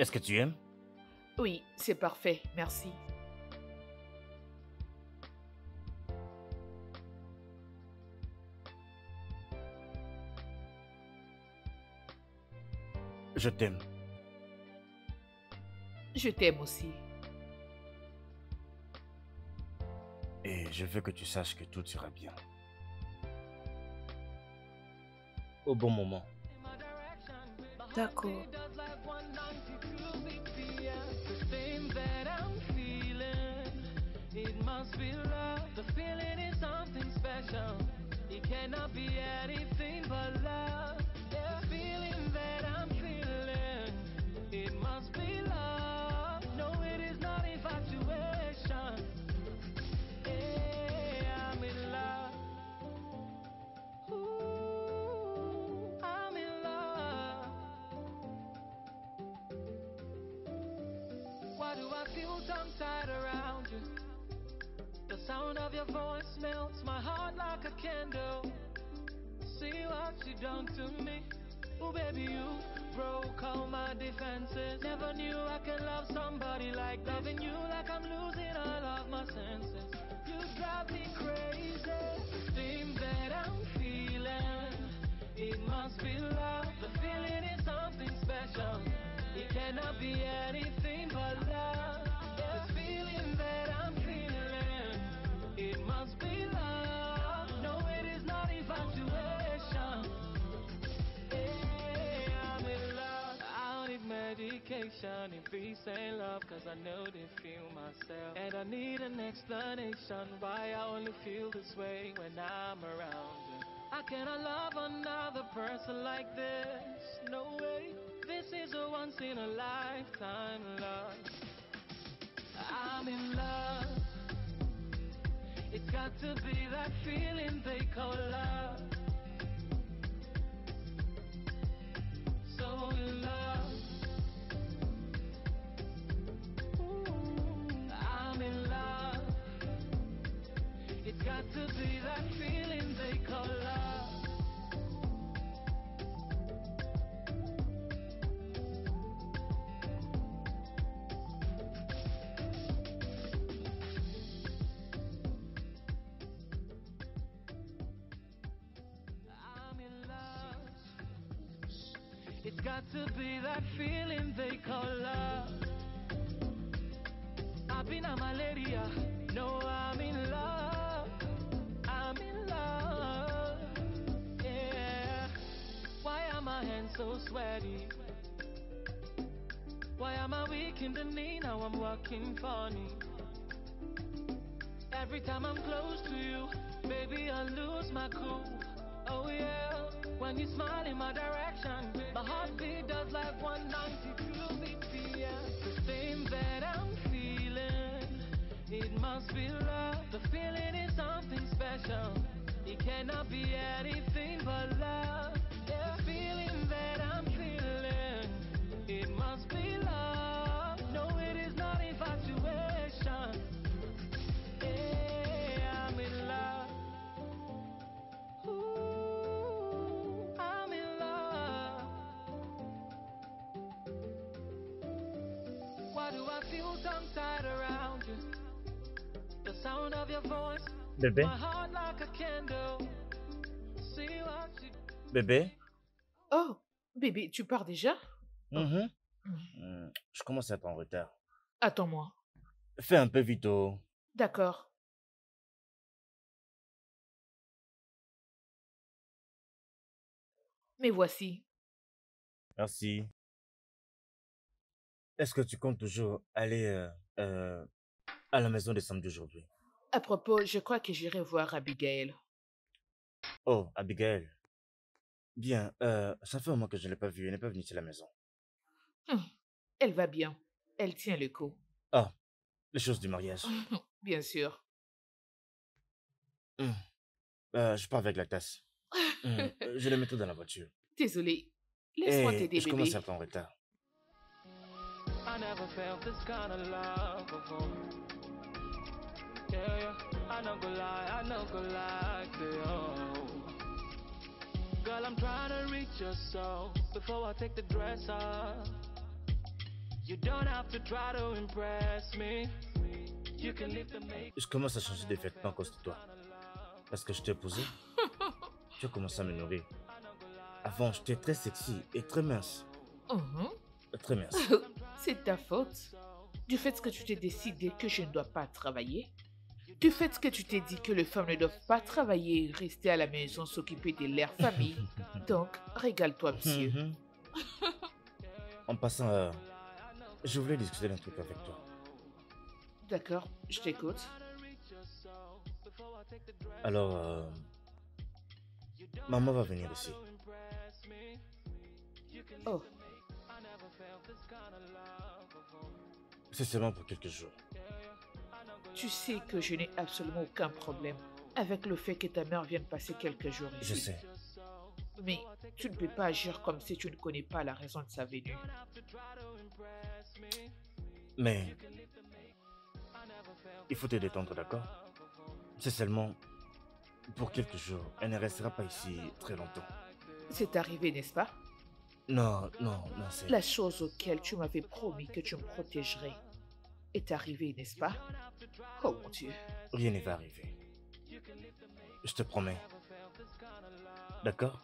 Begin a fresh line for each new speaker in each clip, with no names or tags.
Est-ce que tu aimes?
Oui, c'est parfait, merci.
Je t'aime.
Je t'aime aussi.
Et je veux que tu saches que tout ira bien. Au bon moment.
D'accord.
It must be love. The feeling is something special. It cannot be anything but love. The feeling that I'm feeling. It must be love. No, it is not infatuation. Hey, I'm in love. Ooh, I'm in love. Why do I feel tongue-tied around you? The sound of your voice melts my heart like a candle. See what you done to me. Oh baby, you broke all my defenses. Never knew I could love somebody like loving you, like I'm losing all of my senses. You drive me crazy. The thing that I'm feeling, it must be love. The feeling is something special. It cannot be anything but love. The feeling that I'm feeling, it must be love. No, it is not infatuation. Hey, I'm in love. I don't need medication if peace ain't love, cause I know they feel myself. And I need an explanation why I only feel this way when I'm around you. I cannot love another person like this. No way. This is a once in a lifetime love. I'm in love. It's got to be that feeling they call love. So in love. Ooh, I'm in love. It's got to be that feeling they call love. It's got to be that feeling they call love. I've been a malaria. No, I'm in love. I'm in love. Yeah. Why are my hands so sweaty? Why am I weak in the knee? Now I'm walking funny. Every time I'm close to you, baby, I lose my cool. Oh yeah, when you smile in my direction, my heartbeat does like 192 BPM. The thing that I'm feeling, it must be love. The feeling is something special. It cannot be anything but love. The feeling that I'm feeling, it must be love. No, it is not infatuation. Hey, I'm in love. Ooh, I'm in love. Why do I feel tongue-tied around you? The sound of your voice,
Bébé?
my heart like a candle. See what you...
Bébé?
Oh, bébé, tu pars déjà? Oh,
Mhm.
hmm.
Je commence à être en retard.
Attends-moi.
Fais un peu vite, oh.
D'accord. Mais voici.
Merci. Est-ce que tu comptes toujours aller euh, à la maison de samedi aujourd'hui?
À propos, je crois que j'irai voir Abigail.
Oh, Abigail. Bien, ça fait un mois que je ne l'ai pas vue. Elle n'est pas venue ici à la maison.
Hum, Elle va bien. Elle tient le coup.
Ah, les choses du mariage.
Bien sûr.
Hum, je pars avec la tasse. Je la mettrai dans la voiture.
Désolée. Laisse-moi
Et
t'aider,
je commence à
bébé.
être en retard.
I never felt this kind of love before. Yeah, yeah. I not gonna lie, I not gonna lie to you. Girl, I'm trying to reach your soul before I take the dress off. You don't have to try to impress me. You can leave the make.
Je commence à changer de vêtements à cause de toi. Parce que je t'ai épousé, tu as commencé à me nourrir. Avant, j'étais très sexy et très mince.
Mhm.
Très mince.
C'est ta faute. Du fait que tu t'es décidé que je ne dois pas travailler. Du fait que tu t'es dit que les femmes ne doivent pas travailler et rester à la maison s'occuper de leur famille. Donc, régale-toi, monsieur.
Mhm. En passant, je voulais discuter d'un truc avec toi.
D'accord, je t'écoute.
Alors, maman va venir ici.
Oh,
C'est seulement pour quelques jours.
tu sais que je n'ai absolument aucun problème avec le fait que ta mère vienne passer quelques jours
Je
ici.
sais.
Mais tu ne peux pas agir comme si tu ne connais pas la raison de sa venue.
Mais il faut te détendre, d'accord? C'est seulement pour quelques jours. Elle ne restera pas ici très longtemps.
C'est arrivé, n'est-ce pas?
Non, non, non, c'est...
La chose auquel tu m'avais promis que tu me protégerais est arrivée, n'est-ce pas? Oh mon Dieu.
Rien ne va arriver. Je te promets. D'accord?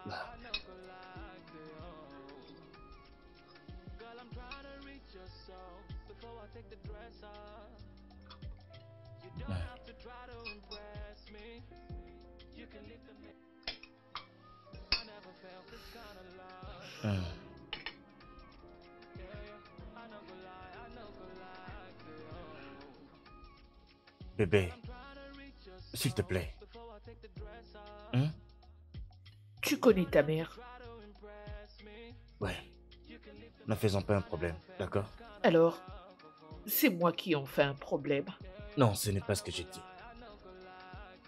Bah, hum. Bébé, s'il te plaît. Hein?
Tu connais ta mère.
Ouais. N'en faisons pas un problème, d'accord?
Alors, c'est moi qui en fais un problème.
Non, ce n'est pas ce que j'ai dit.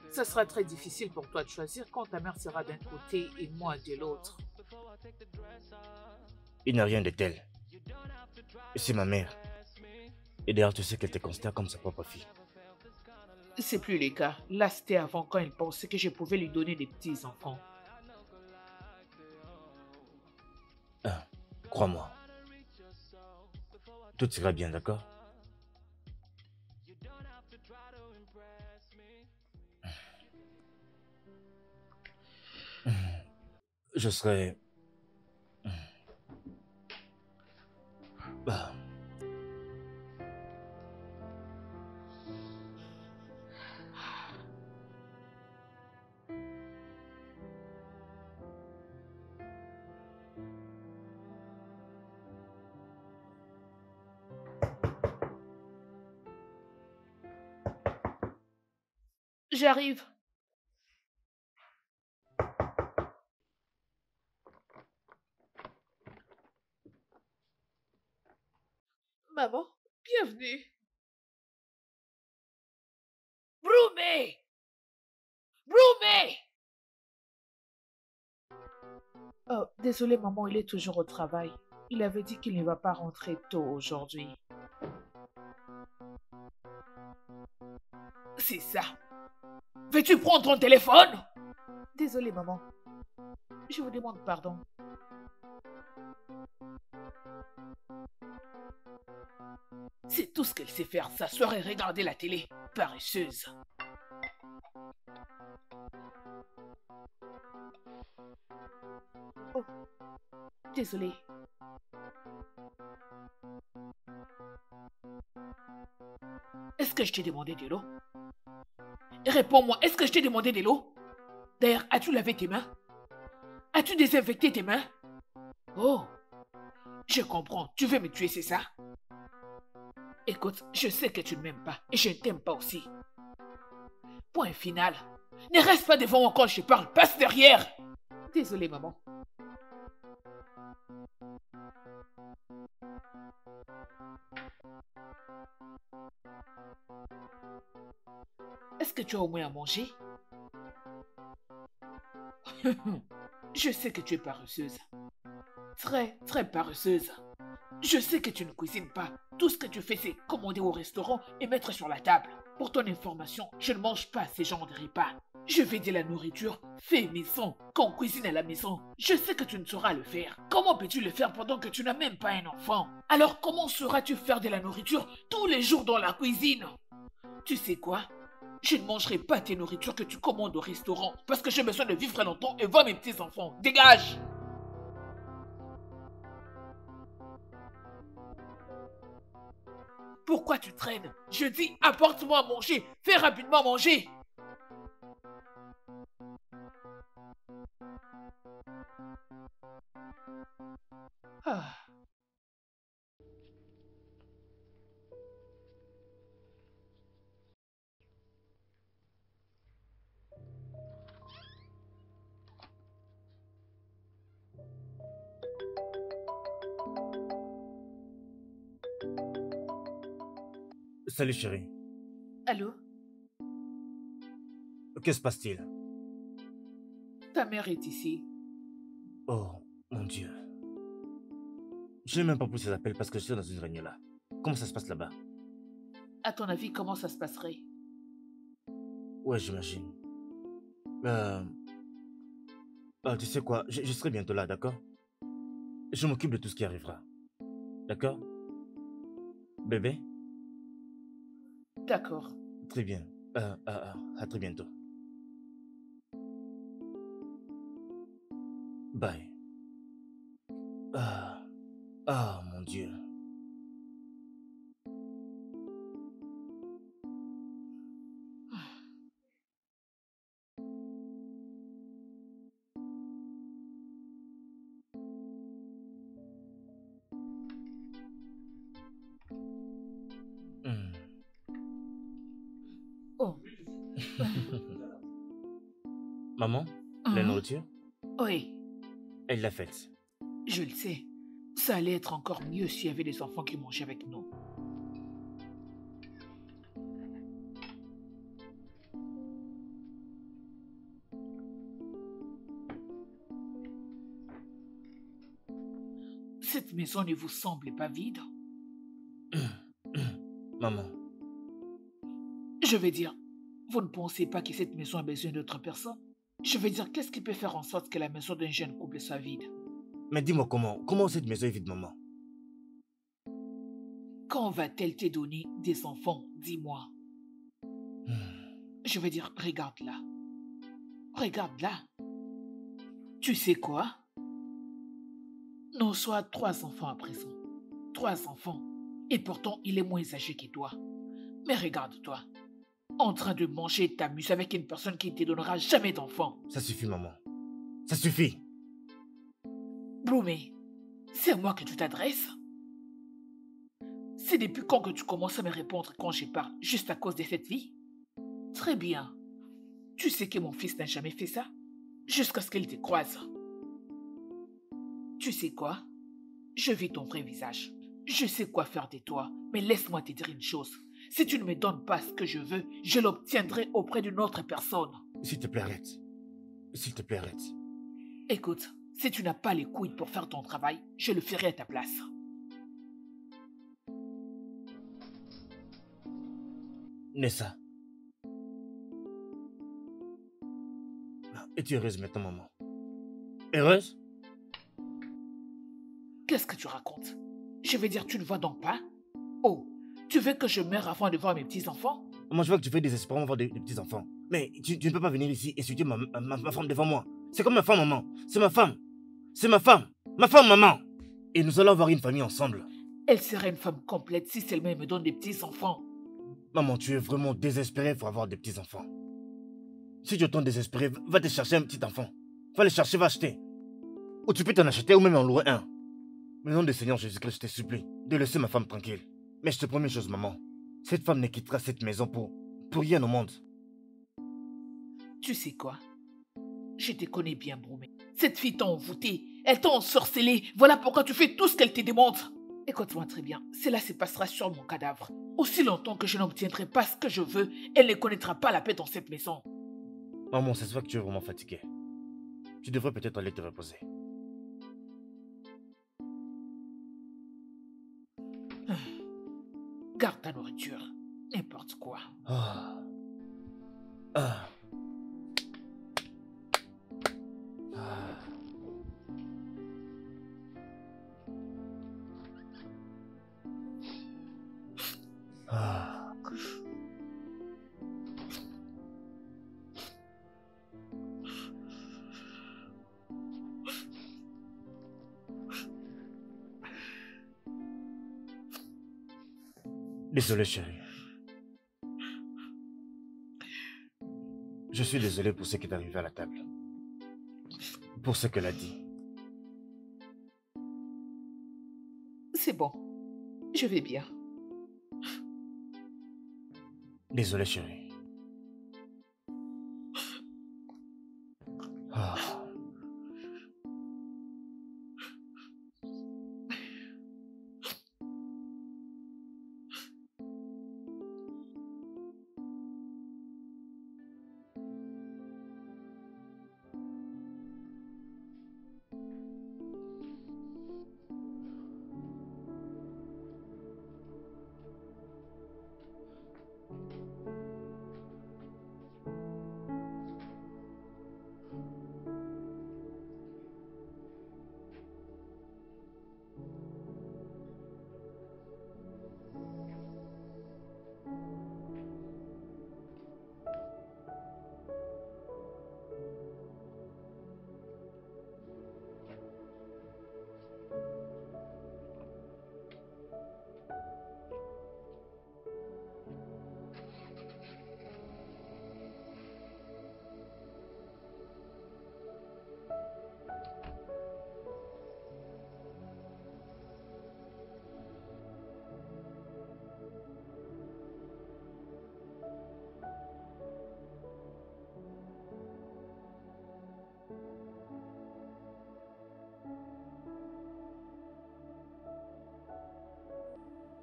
Ça sera très difficile pour toi de choisir quand ta mère sera d'un côté et moi de l'autre.
Il n'y a rien de tel. C'est ma mère. Et d'ailleurs, tu sais qu'elle te considère comme sa propre fille.
C'est plus le cas. Là, c'était avant quand elle pensait que je pouvais lui donner des petits-enfants.
Ah, crois-moi. Tout ira bien, d'accord? Je serai... Bah,
J'arrive. Maman, bienvenue. Broumé! Broumé! Oh, désolé maman, il est toujours au travail. Il avait dit qu'il ne va pas rentrer tôt aujourd'hui. C'est ça. Veux-tu prendre ton téléphone? Désolé maman. Je vous demande pardon. C'est tout ce qu'elle sait faire, s'asseoir et regarder la télé. Paresseuse. Oh, désolé. Est-ce que je t'ai demandé de l'eau? Réponds-moi, est-ce que je t'ai demandé de l'eau? D'ailleurs, as-tu lavé tes mains? As-tu désinfecté tes mains? Oh, je comprends, tu veux me tuer, c'est ça? Écoute, je sais que tu ne m'aimes pas et je ne t'aime pas aussi. Point final. Ne reste pas devant moi quand je parle, passe derrière. Désolée, maman. Est-ce que tu as au moins à manger? Je sais que tu es paresseuse. Très, très paresseuse. Je sais que tu ne cuisines pas. Tout ce que tu fais, c'est commander au restaurant et mettre sur la table. Pour ton information, je ne mange pas ces genres de repas. Je vais de la nourriture, fais maison, qu'on cuisine à la maison. Je sais que tu ne sauras le faire. Comment peux-tu le faire pendant que tu n'as même pas un enfant? Alors comment sauras-tu faire de la nourriture tous les jours dans la cuisine? Tu sais quoi? Je ne mangerai pas tes nourritures que tu commandes au restaurant parce que j'ai besoin de vivre longtemps et voir mes petits-enfants. Dégage! Pourquoi tu traînes? Je dis apporte-moi à manger. Fais rapidement manger. Ah.
Salut chérie.
Allô?
Que se passe-t-il?
Ta mère est ici.
Oh, mon Dieu. Je n'ai même pas pris ces appels parce que je suis dans une réunion là. Comment ça se passe là-bas?
À ton avis, comment ça se passerait?
Ouais, j'imagine. Tu sais quoi, je serai bientôt là, d'accord? Je m'occupe de tout ce qui arrivera. D'accord? Bébé?
D'accord.
Très bien. À très bientôt. Bye. Mon Dieu. Hmm.
Oh.
Maman, la nourriture,
Oui,
elle l'a faite.
je le sais. Ça allait être encore mieux s'il y avait des enfants qui mangeaient avec nous. Cette maison ne vous semble pas vide?
Maman,
Je veux dire, vous ne pensez pas que cette maison a besoin d'autre personne? Je veux dire, qu'est-ce qui peut faire en sorte que la maison d'un jeune couple soit vide?
mais dis-moi comment cette maison est vide, maman?
Quand va-t-elle te donner des enfants? Dis-moi. Je veux dire, regarde là. Regarde là. Tu sais quoi? Nous sommes 3 enfants à présent. 3 enfants. Et pourtant, il est moins âgé que toi. Mais regarde-toi. En train de manger et t'amuser avec une personne qui ne te donnera jamais d'enfants.
Ça suffit, maman. Ça suffit.
Bloomé, c'est à moi que tu t'adresses? C'est depuis quand que tu commences à me répondre quand je parle, juste à cause de cette vie? Très bien. Tu sais que mon fils n'a jamais fait ça, jusqu'à ce qu'il te croise. Tu sais quoi? Je vis ton vrai visage. Je sais quoi faire de toi, mais laisse-moi te dire une chose. Si tu ne me donnes pas ce que je veux, je l'obtiendrai auprès d'une autre personne.
S'il te plaît, arrête. S'il te plaît, arrête.
Écoute, si tu n'as pas les couilles pour faire ton travail, je le ferai à ta place.
Nessa. Es-tu heureuse maintenant, maman? Heureuse?
Qu'est-ce que tu racontes? Je veux dire, tu ne vois donc pas? Oh, tu veux que je meure avant de voir mes petits-enfants?
Moi, je vois que tu fais désespérément voir des petits-enfants. Mais tu ne peux pas venir ici et insulter ma femme devant moi. C'est comme ma femme, maman. C'est ma femme. C'est ma femme. Ma femme, maman. Et nous allons avoir une famille ensemble.
Elle serait une femme complète si seulement elle me donne des petits-enfants.
Maman, tu es vraiment désespérée pour avoir des petits-enfants. Si tu es autant désespérée, va te chercher un petit enfant. Va le chercher, va acheter. Ou tu peux t'en acheter ou même en louer un. Mais au nom du Seigneur Jésus-Christ, je te supplie de laisser ma femme tranquille. Mais je te promets une chose, maman. Cette femme ne quittera cette maison pour rien au monde.
Tu sais quoi? Je te connais bien, Bromé. Cette fille t'a envoûté, elle t'a ensorcelé. Voilà pourquoi tu fais tout ce qu'elle te demande. Écoute-moi très bien, cela se passera sur mon cadavre. Aussi longtemps que je n'obtiendrai pas ce que je veux, elle ne connaîtra pas la paix dans cette maison.
Maman, ça se voit que tu es vraiment fatiguée. Tu devrais peut-être aller te reposer.
Garde ta nourriture. N'importe quoi.
Désolé, chérie. Je suis désolé pour ce qui est arrivé à la table. Pour ce qu'elle a dit.
C'est bon. Je vais bien.
Désolé, chérie. Ah.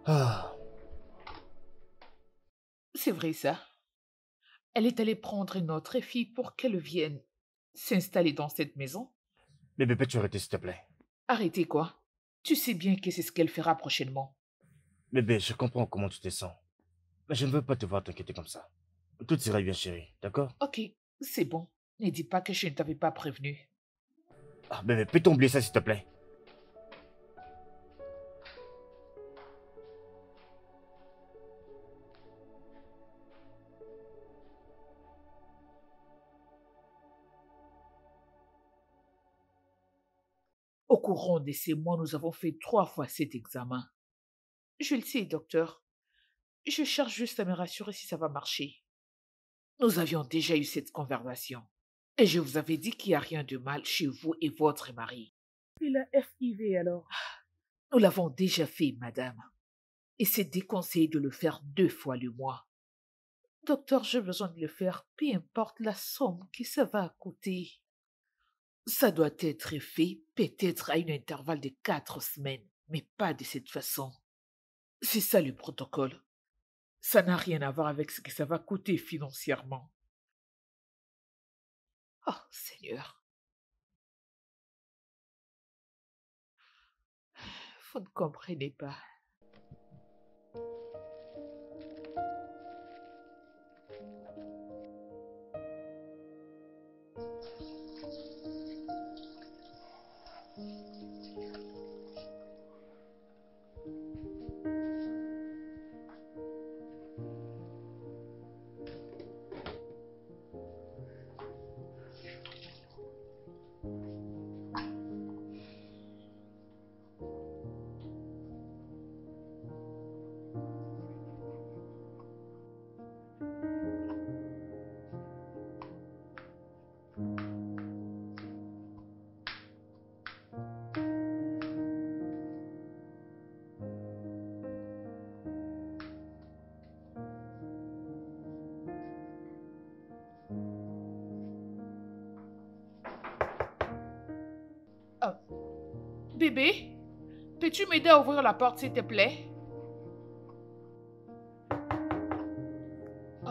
Ah.
C'est vrai ça. Elle est allée prendre une autre fille pour qu'elle vienne s'installer dans cette maison.
Bébé, peux-tu arrêter, s'il te plaît?
Arrêtez quoi? Tu sais bien que c'est ce qu'elle fera prochainement.
Bébé, je comprends comment tu te sens. Mais je ne veux pas te voir t'inquiéter comme ça. Tout ira bien, chérie. D'accord?
Ok, c'est bon. Ne dis pas que je ne t'avais pas prévenu.
Ah, bébé, peux-tu oublier ça, s'il te plaît?
Au courant de ces mois, nous avons fait 3 fois cet examen. Je le sais, docteur. Je cherche juste à me rassurer si ça va marcher. Nous avions déjà eu cette conversation. Et je vous avais dit qu'il n'y a rien de mal chez vous et votre mari. Et la FIV alors? Nous l'avons déjà fait, madame. Et c'est déconseillé de le faire 2 fois le mois. Docteur, j'ai besoin de le faire, peu importe la somme que ça va coûter. Ça doit être fait peut-être à un intervalle de 4 semaines, mais pas de cette façon. C'est ça le protocole. Ça n'a rien à voir avec ce que ça va coûter financièrement. Oh, Seigneur. Vous ne comprenez pas. Oh, bébé, peux-tu m'aider à ouvrir la porte, s'il te plaît? Oh.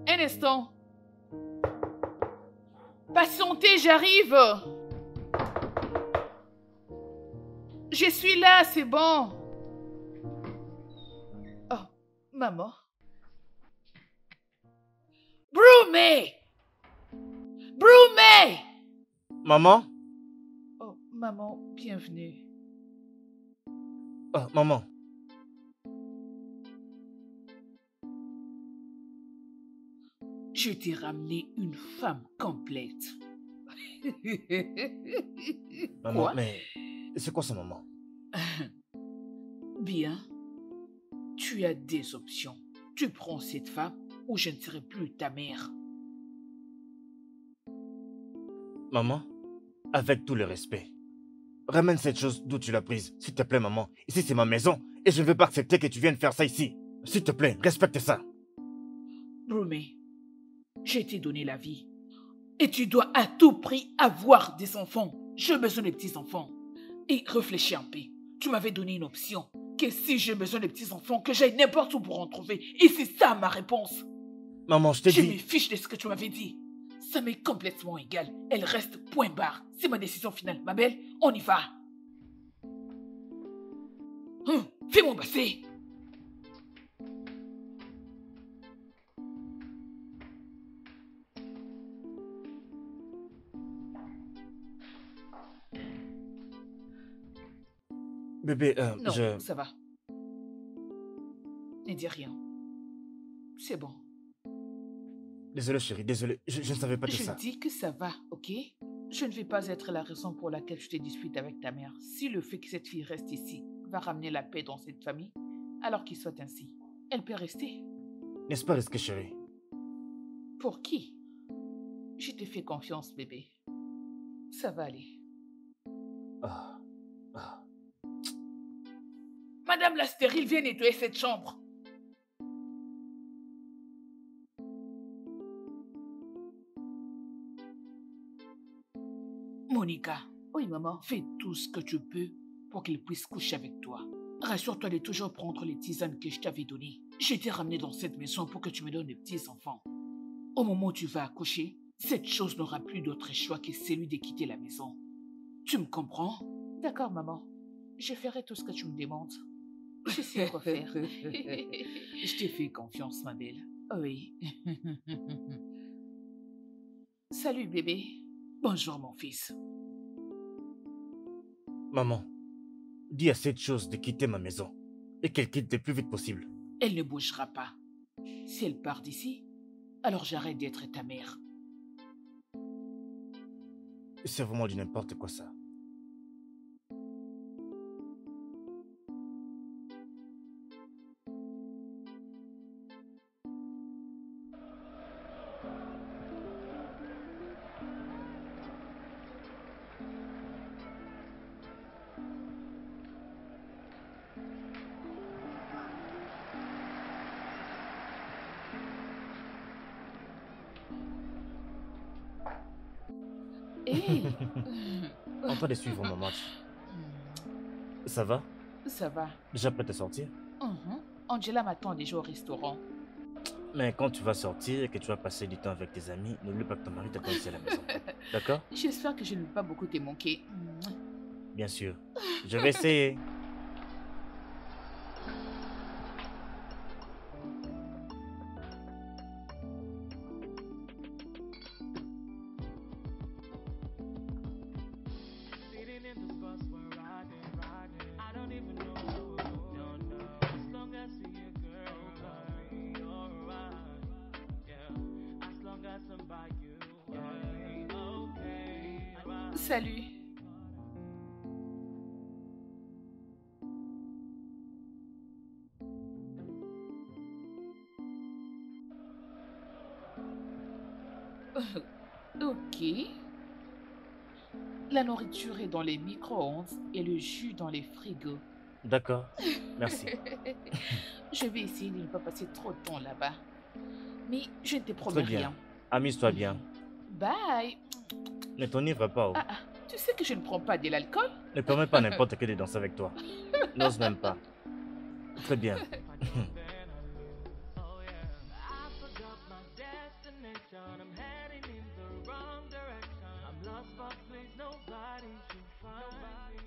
Un instant. Patientez, j'arrive. Je suis là, c'est bon. Oh, maman. Broomé! Broomé!
Maman?
Oh, maman, bienvenue.
Ah, maman.
Je t'ai ramené une femme complète.
Maman,
Quoi?
mais c'est quoi ça, maman?
Bien, tu as des options. Tu prends cette femme ou je ne serai plus ta mère.
Maman, avec tout le respect, ramène cette chose d'où tu l'as prise. S'il te plaît, maman. Ici, c'est ma maison et je ne veux pas accepter que tu viennes faire ça ici. S'il te plaît, respecte ça.
Brumé, je t'ai donné la vie. Et tu dois à tout prix avoir des enfants. J'ai besoin de petits-enfants. Et réfléchis un peu. Tu m'avais donné une option. Que si j'ai besoin de petits-enfants, que j'aille n'importe où pour en trouver. Et c'est ça ma réponse.
Maman, je t'ai
Je
dit...
me fiche de ce que tu m'avais dit. Ça m'est complètement égal. Elle reste point barre. C'est ma décision finale. Ma belle, on y va. Fais-moi passer.
Bébé,
Non, ça va. Ne dis rien. C'est bon.
Désolé, chérie, désolé. Je ne savais pas tout
Je
ça.
dis que ça va, ok? Je ne vais pas être la raison pour laquelle je te dispute avec ta mère. Si le fait que cette fille reste ici va ramener la paix dans cette famille, alors qu'il soit ainsi. Elle peut rester.
N'est-ce pas risqué, chérie?
Pour qui? Je te fais confiance, bébé. Ça va aller.
Ah, ah.
Madame la stérile, viens nettoyer cette chambre. Monica,
Oui, maman.
fais tout ce que tu peux pour qu'il puisse coucher avec toi. Rassure-toi de toujours prendre les tisanes que je t'avais données. Je t'ai ramené dans cette maison pour que tu me donnes des petits-enfants. Au moment où tu vas accoucher, cette chose n'aura plus d'autre choix que celui de quitter la maison. Tu me comprends?
D'accord, maman. Je ferai tout ce que tu me demandes. Je sais quoi faire.
Je t'ai fait confiance, ma belle.
Oui.
Salut, bébé. Bonjour, mon fils.
Maman, dis à cette chose de quitter ma maison et qu'elle quitte le plus vite possible.
Elle ne bougera pas. Si elle part d'ici, alors j'arrête d'être ta mère.
C'est vraiment du n'importe quoi ça.
Hé,
En train de suivre mon match. Ça va?
ça va.
Déjà prêt à sortir?
Angela m'attend déjà au restaurant.
Mais quand tu vas sortir et que tu vas passer du temps avec tes amis, n'oublie pas que ton mari t'attend ici à la maison. D'accord?
J'espère que je ne vais pas beaucoup te manquer.
Bien sûr. Je vais essayer.
Sitting in the bus, we're riding. I don't even know. No, no. As long as you see a girl, I'll be alright. Yeah. As long as I'm by you, I'll be okay. Right.
Salut.
Ok. La nourriture est dans les micro-ondes et le jus dans les frigos.
D'accord. Merci.
Je vais essayer de ne pas passer trop de temps là-bas. Mais je ne te
Très
promets
bien.
rien.
Amuse-toi bien.
Bye.
Ne t'enivre pas. Oh.
Tu sais que je ne prends pas de l'alcool?
Ne permets pas à n'importe qui de danser avec toi. N'ose même pas. Très bien.
Oh yeah. I forgot my destination. I'm heading in the wrong direction. I'm lost, but please nobody should find me.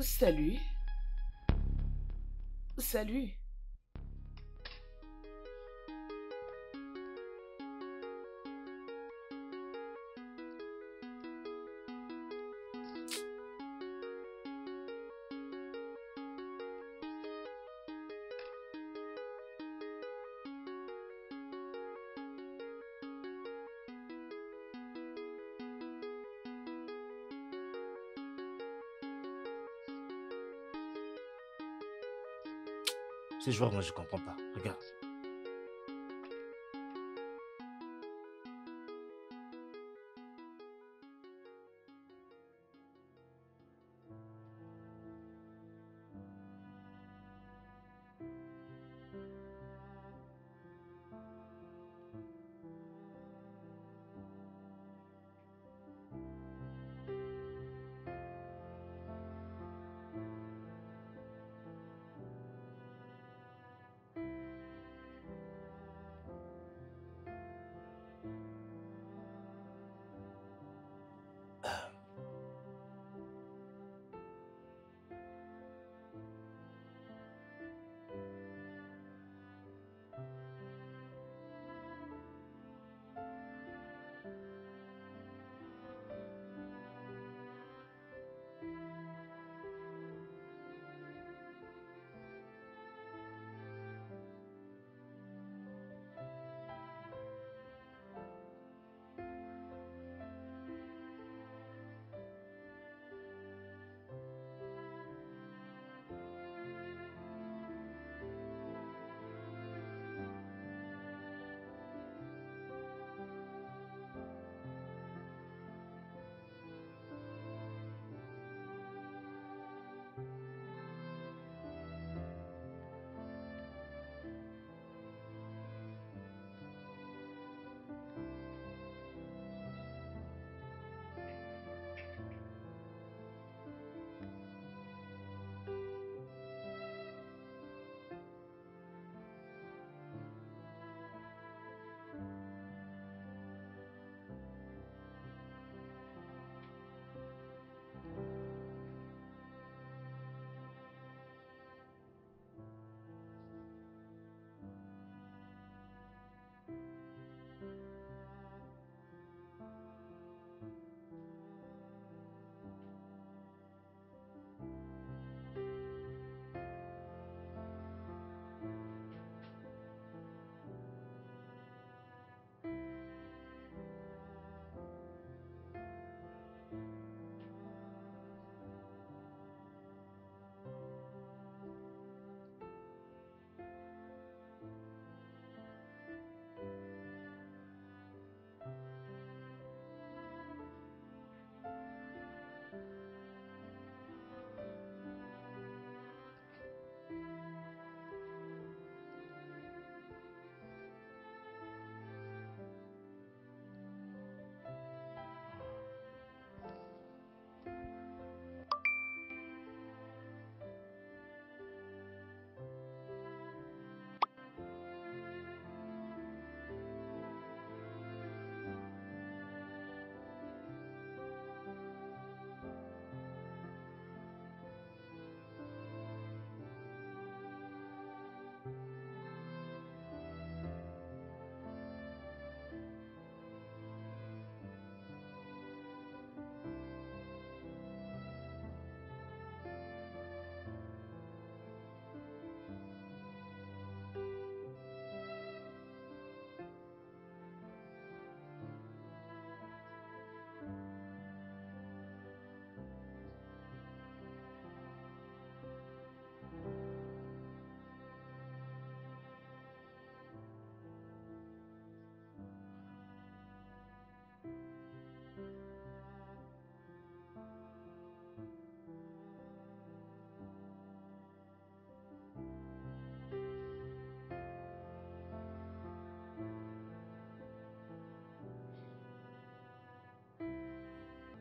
Salut. Salut.
Ces joueurs, moi, je comprends pas. Regarde.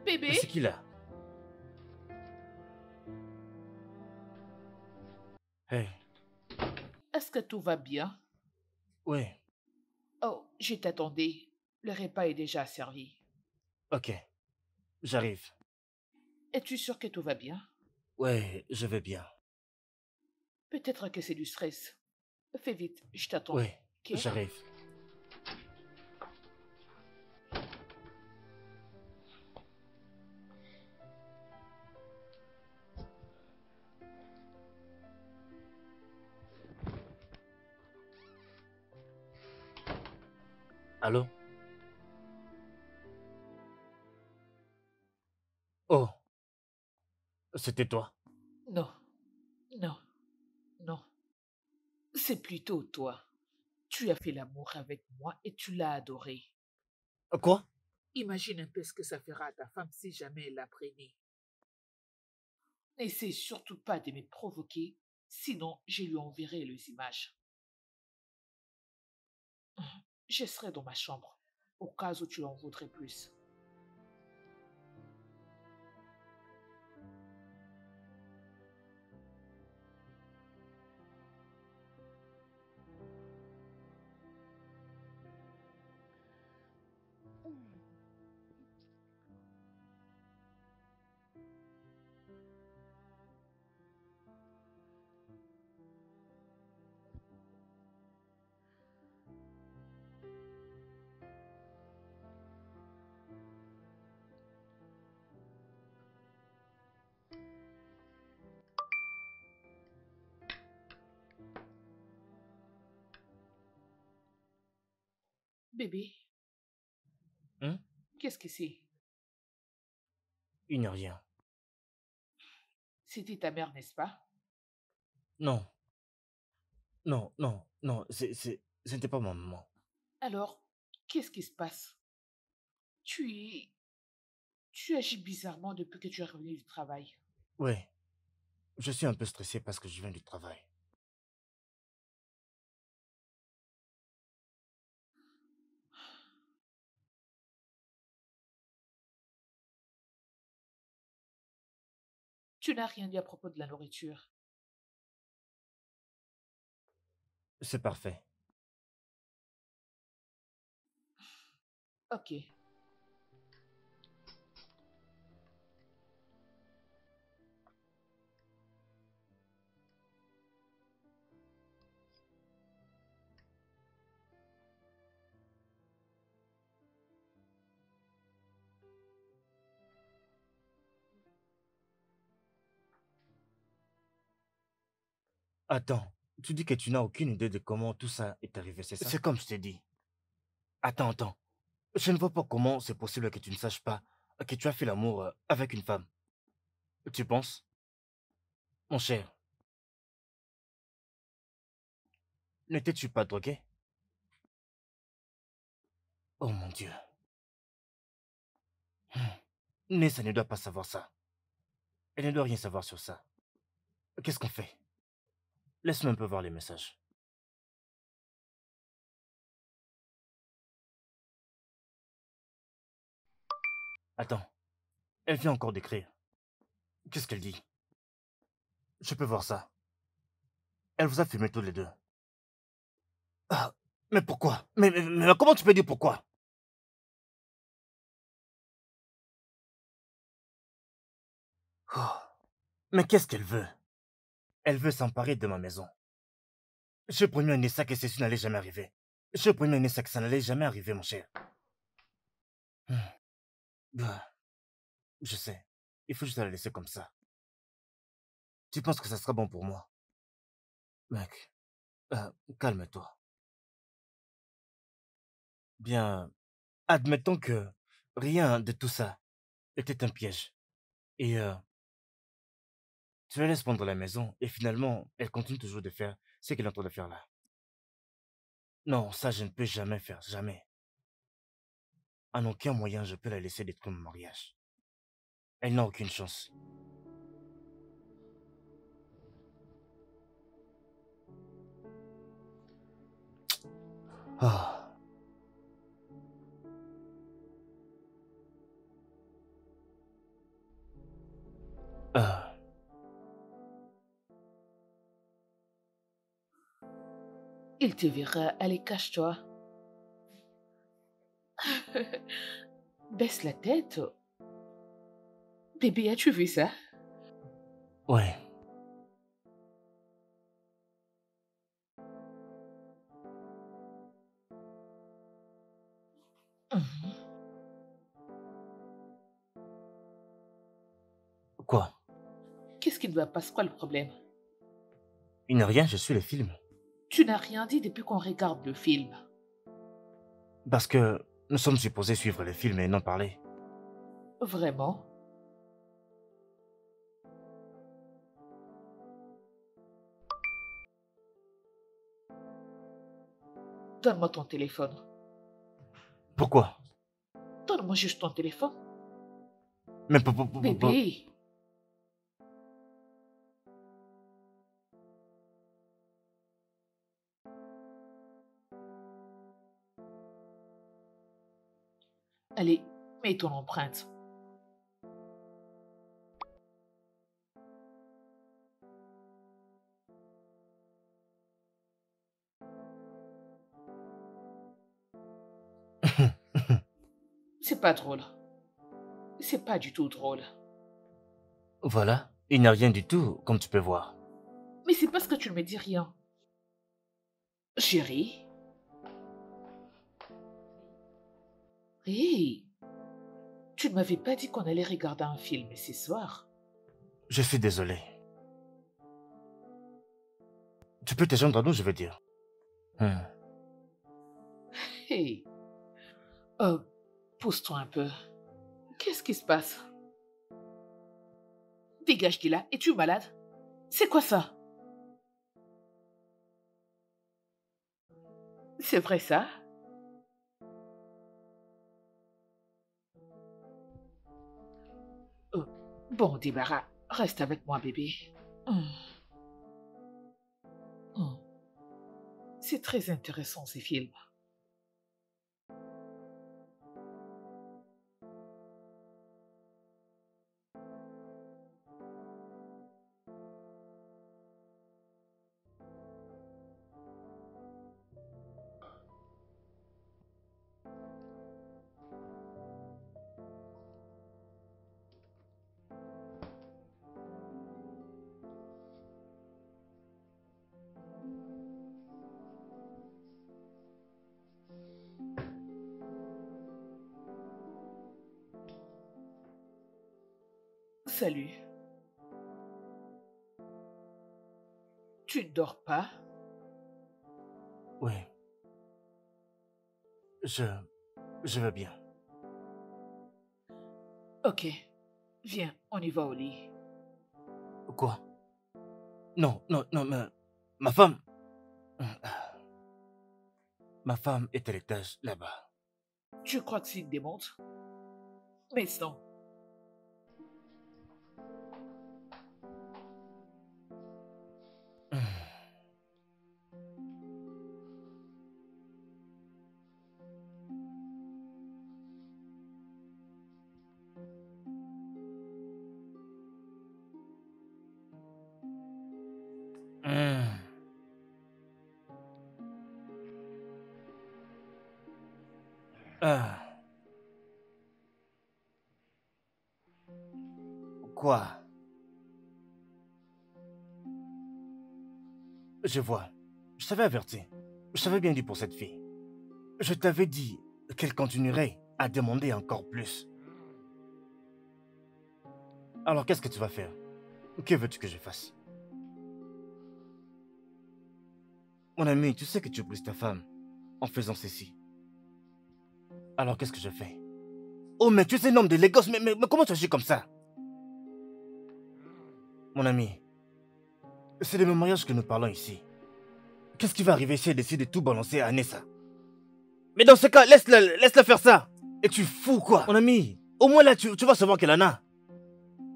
Mais
Bébé,
c'est qui là? Hey,
est-ce que tout va bien?
ouais,
Oh, je t'attendais. Le repas est déjà servi.
ok, j'arrive.
Es-tu sûr que tout va bien?
Ouais, je vais bien.
Peut-être que c'est du stress. Fais vite, je t'attends.
Ouais,
Ok?
j'arrive. Allô? Oh, c'était toi.
Non, non, non. C'est plutôt toi. Tu as fait l'amour avec moi et tu l'as adoré.
Quoi?
Imagine un peu ce que ça fera à ta femme si jamais elle l'apprenait. N'essaie surtout pas de me provoquer, sinon je lui enverrai les images. Je serai dans ma chambre, au cas où tu en voudrais plus. Bébé,
Hein?
qu'est-ce que c'est?
Il n'y a rien.
C'était ta mère, n'est-ce pas?
Non, non, non, non, ce n'était pas ma maman.
Alors, qu'est-ce qui se passe? Tu, tu agis bizarrement depuis que tu es revenu du travail.
Ouais, je suis un peu stressé parce que je viens du travail.
Tu n'as rien dit à propos de la nourriture.
C'est parfait.
Ok.
Attends, tu dis que tu n'as aucune idée de comment tout ça est arrivé, c'est ça? C'est comme je t'ai dit. Attends. Je ne vois pas comment c'est possible que tu ne saches pas que tu as fait l'amour avec une femme. Tu penses? Mon cher, n'étais-tu pas drogué? Oh mon Dieu. Nessa ne doit pas savoir ça. Elle ne doit rien savoir sur ça. Qu'est-ce qu'on fait? Laisse-moi un peu voir les messages. Attends, elle vient encore d'écrire. Qu'est-ce qu'elle dit? Je peux voir ça. Elle vous a filmé tous les deux. Ah, mais pourquoi? Mais comment tu peux dire pourquoi? Oh, mais qu'est-ce qu'elle veut? Elle veut s'emparer de ma maison. Je promis à Nessa que ceci n'allait jamais arriver. Je promis à Nessa que ça n'allait jamais arriver, mon cher. Hmm. Ah, je sais. Il faut juste la laisser comme ça. Tu penses que ça sera bon pour moi? Mec, calme-toi. Bien, admettons que rien de tout ça était un piège. Et tu la laisses prendre la maison et finalement, elle continue toujours de faire ce qu'elle est en train de faire là. Non, ça je ne peux jamais faire, jamais. En aucun moyen je peux la laisser détruire mon mariage. Elle n'a aucune chance. Ah. Ah.
Il te verra. Allez, cache-toi. Baisse la tête. Bébé, as-tu vu ça?
Ouais.
Mhm.
Quoi?
Qu'est-ce qui ne va pas? C'est quoi le problème?
Il n'y a rien, je suis le film.
Tu n'as rien dit depuis qu'on regarde le film.
Parce que nous sommes supposés suivre le film et non parler.
Vraiment? Donne-moi ton téléphone.
Pourquoi?
Donne-moi juste ton téléphone.
Mais
Bébé. Allez, mets ton empreinte. C'est pas drôle. C'est pas du tout drôle.
Voilà, il n'y a rien du tout, comme tu peux voir.
Mais c'est parce que tu ne me dis rien. Chérie? Hé, tu ne m'avais pas dit qu'on allait regarder un film ce soir.
Je suis désolé. Tu peux te joindre à nous, je veux dire.
Hé. Pousse-toi un peu. Qu'est-ce qui se passe? Dégage de là. Es-tu malade? C'est quoi ça? C'est vrai ça? Bon, débarras. Reste avec moi, bébé. Hum. C'est très intéressant, ces films. Salut. Tu ne dors pas?
Oui. Je veux bien.
Ok. Viens, on y va au lit.
Quoi? Non, non, non, mais... Ma femme... Ma femme est à l'étage, là-bas.
Tu crois que c'est une démontre? Mais non.
Quoi? Je vois. Je t'avais averti. Je t'avais bien dit pour cette fille. Je t'avais dit qu'elle continuerait à demander encore plus. Alors qu'est-ce que tu vas faire? Que veux-tu que je fasse? Mon ami, tu sais que tu brises ta femme en faisant ceci. Alors qu'est-ce que je fais? Oh, mais tu es un homme de Lagos, mais comment tu agis comme ça? Mon ami, c'est de mon mariage que nous parlons ici. Qu'est-ce qui va arriver si elle décide de tout balancer à Anessa? Mais dans ce cas, laisse-la faire ça. Et tu fous quoi? Mon ami, au moins là, tu vas savoir qu'elle en a.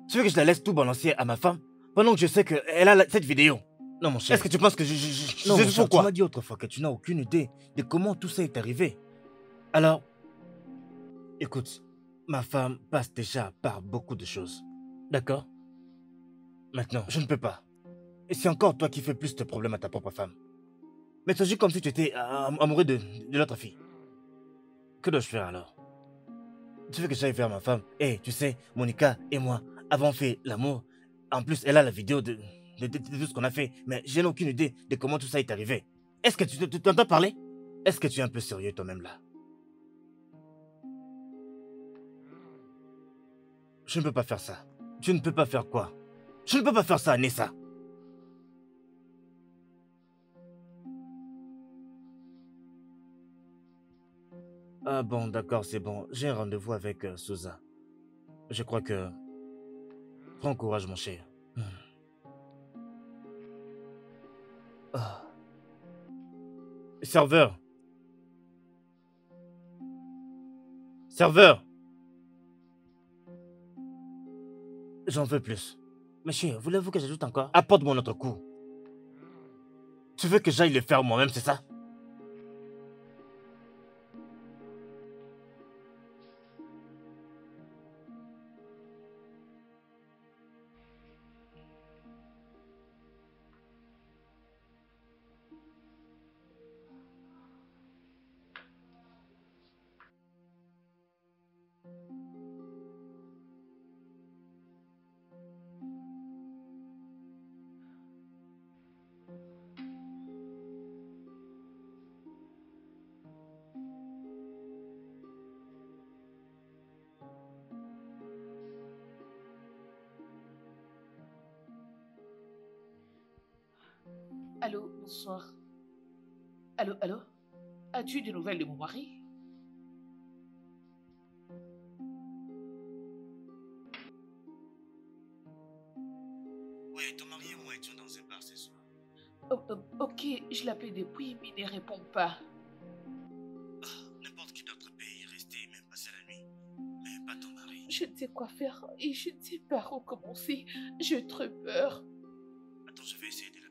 Tu veux que je la laisse tout balancer à ma femme pendant que je sais qu'elle a cette vidéo? Non, mon cher. Est-ce que tu penses que
Non,
je
mon
fous
cher,
quoi?
tu m'as dit autrefois que tu n'as aucune idée de comment tout ça est arrivé.
Alors, écoute, ma femme passe déjà par beaucoup de choses. D'accord? Maintenant, je ne peux pas. Et c'est encore toi qui fais plus de problèmes à ta propre femme. Mais tu agis comme si tu étais amoureux de l'autre fille. Que dois-je faire alors? Tu veux que j'aille vers ma femme? Eh, tu sais, Monica et moi avons fait l'amour En plus, elle a la vidéo de tout ce qu'on a fait. Mais je n'ai aucune idée de comment tout ça est arrivé. Est-ce que tu t'entends parler? Est-ce que tu es un peu sérieux toi-même là? Je ne peux pas faire ça. Tu ne peux pas faire quoi? Je ne peux pas faire ça, Nessa. Ah bon, d'accord, c'est bon. J'ai un rendez-vous avec Souza. Je crois que... Prends courage, mon cher. Ah. Serveur. Serveur. J'en veux plus. Monsieur, voulez-vous que j'ajoute encore? Apporte-moi notre coup. Tu veux que j'aille le faire moi-même, c'est ça?
Allô, bonsoir. Allô, allô? As-tu des nouvelles de mon mari?
Oui, ton mari et moi étions dans un bar ce soir.
Ok, je l'appelle depuis, mais il ne répond pas.
N'importe qui d'autre peut y rester et même passer la nuit. Mais pas ton mari.
Je ne sais quoi faire et je ne sais pas où commencer. J'ai très peur.
Attends, je vais essayer de l'appeler.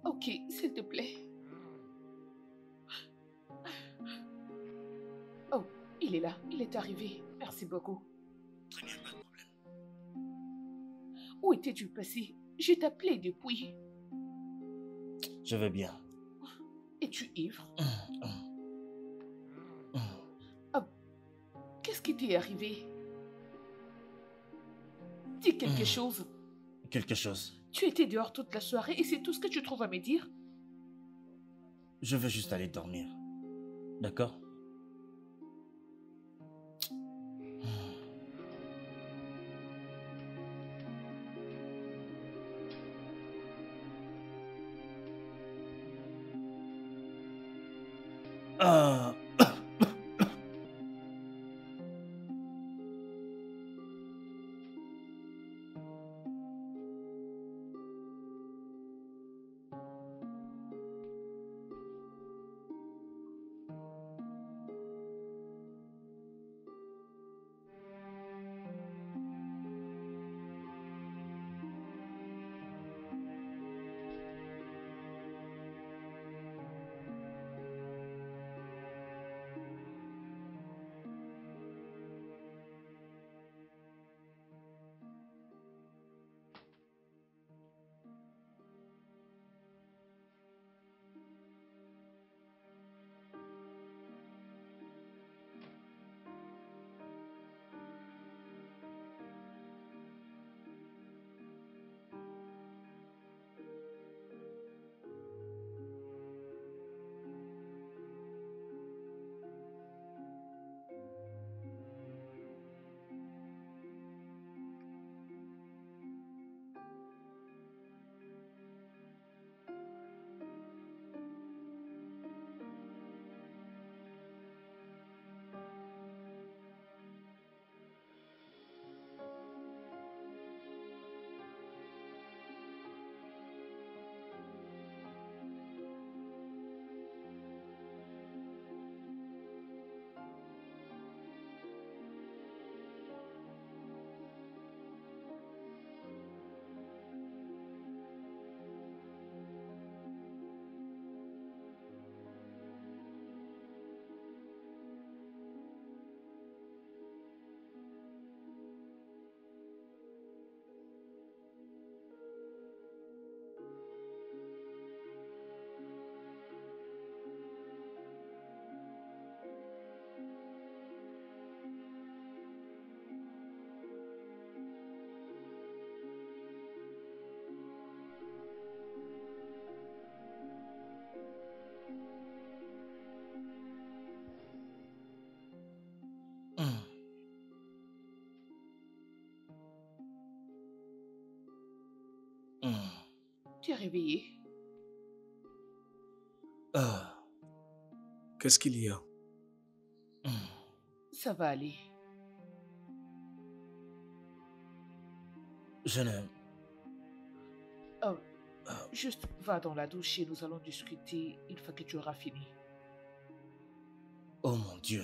Ok, s'il te plaît. Oh, il est là, il est arrivé. Merci beaucoup.
Très bien, pas de problème.
Où étais-tu passé? Je t'appelais depuis.
Je vais bien.
Es-tu ivre? Qu'est-ce qui t'est arrivé? Dis quelque chose.
Quelque chose.
Tu étais dehors toute la soirée et c'est tout ce que tu trouves à me dire?
Je veux juste aller dormir. D'accord? Ah.
Tu es réveillé?
Ah, qu'est-ce qu'il y a?
Ça va aller.
Je n'aime.
Oh, juste va dans la douche et nous allons discuter une fois que tu auras fini.
Oh mon Dieu.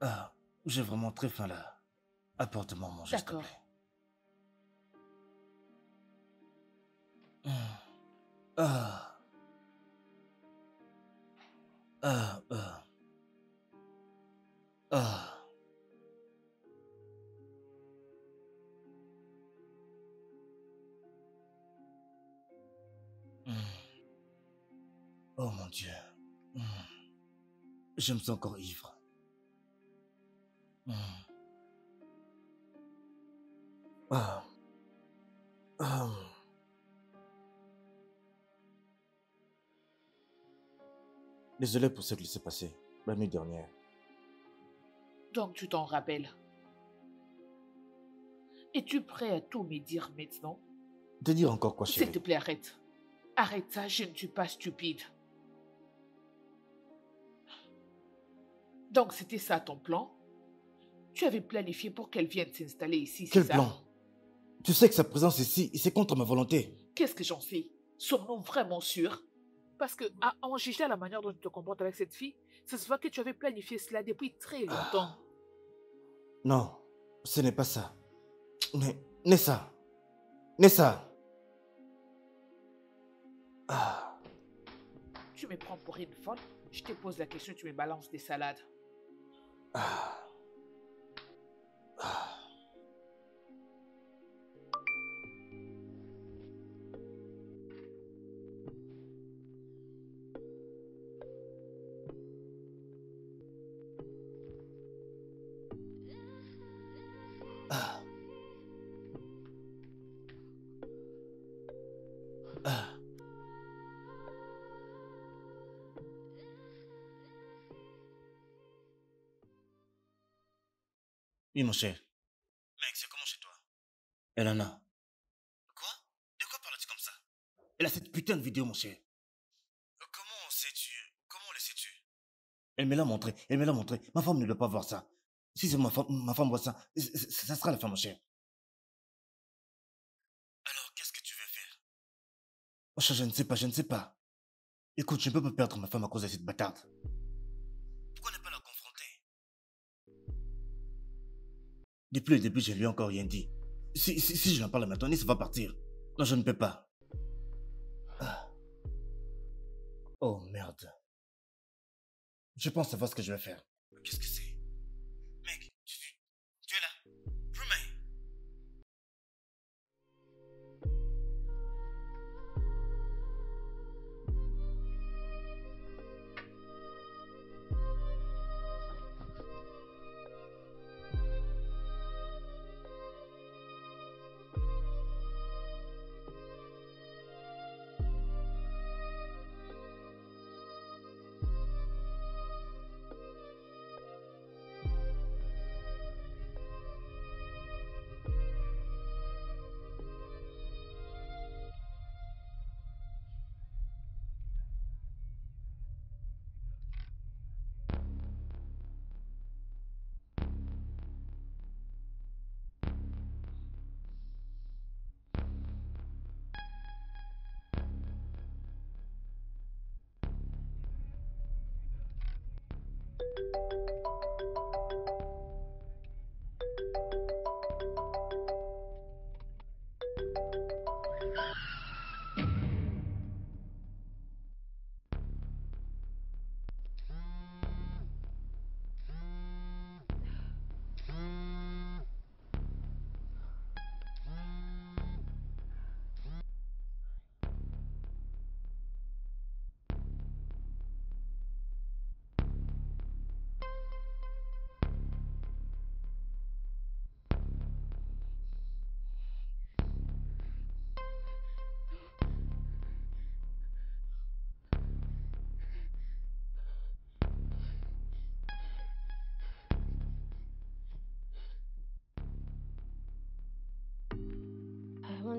Ah, j'ai vraiment très faim là. Apporte-moi à manger, s'il te
D'accord.
plaît. Ah. Ah, ah. Ah. Oh mon Dieu. Je me sens encore ivre. Ah. Ah. Désolé pour ce qui s'est passé la nuit dernière.
Donc tu t'en rappelles. Es-tu prêt à tout me dire maintenant?
De dire encore quoi,
S'il te
chérie?
plaît, arrête. Arrête ça, je ne suis pas stupide. Donc c'était ça ton plan? Tu avais planifié pour qu'elle vienne s'installer ici, c'est
Quel
ça?
plan? Tu sais que sa présence ici, c'est contre ma volonté.
Qu'est-ce que j'en sais? Sommes-nous vraiment sûrs? Parce que, à en juger à la manière dont tu te comportes avec cette fille, ça se voit que tu avais planifié cela depuis très longtemps.
Non, ce n'est pas ça. Mais, Nessa. Nessa. Ah.
Tu me prends pour une folle? Je te pose la question, tu me balances des salades.
Ah. Ah. Ah. Ah. Oui, mon cher. Mec, c'est comment chez toi? Elana. Quoi? De quoi parles-tu comme ça? Elle a cette putain de vidéo, mon cher. Comment sais-tu? Comment le sais-tu? Elle me l'a montré, elle me l'a montré. Ma femme ne doit pas voir ça. Si c'est ma femme voit ça, ça sera la fin, mon cher. Alors, qu'est-ce que tu veux faire? Oh, je ne sais pas, je ne sais pas. Écoute, je ne peux pas perdre ma femme à cause de cette bâtarde. Pourquoi ne pas la confronter? Depuis le début, je ne lui ai encore rien dit. Si je n'en parle maintenant, ça va partir. Non, je ne peux pas. Ah. Oh, merde. Je pense savoir ce que je vais faire. Qu'est-ce que c'est? Mec, tu es là? Romain.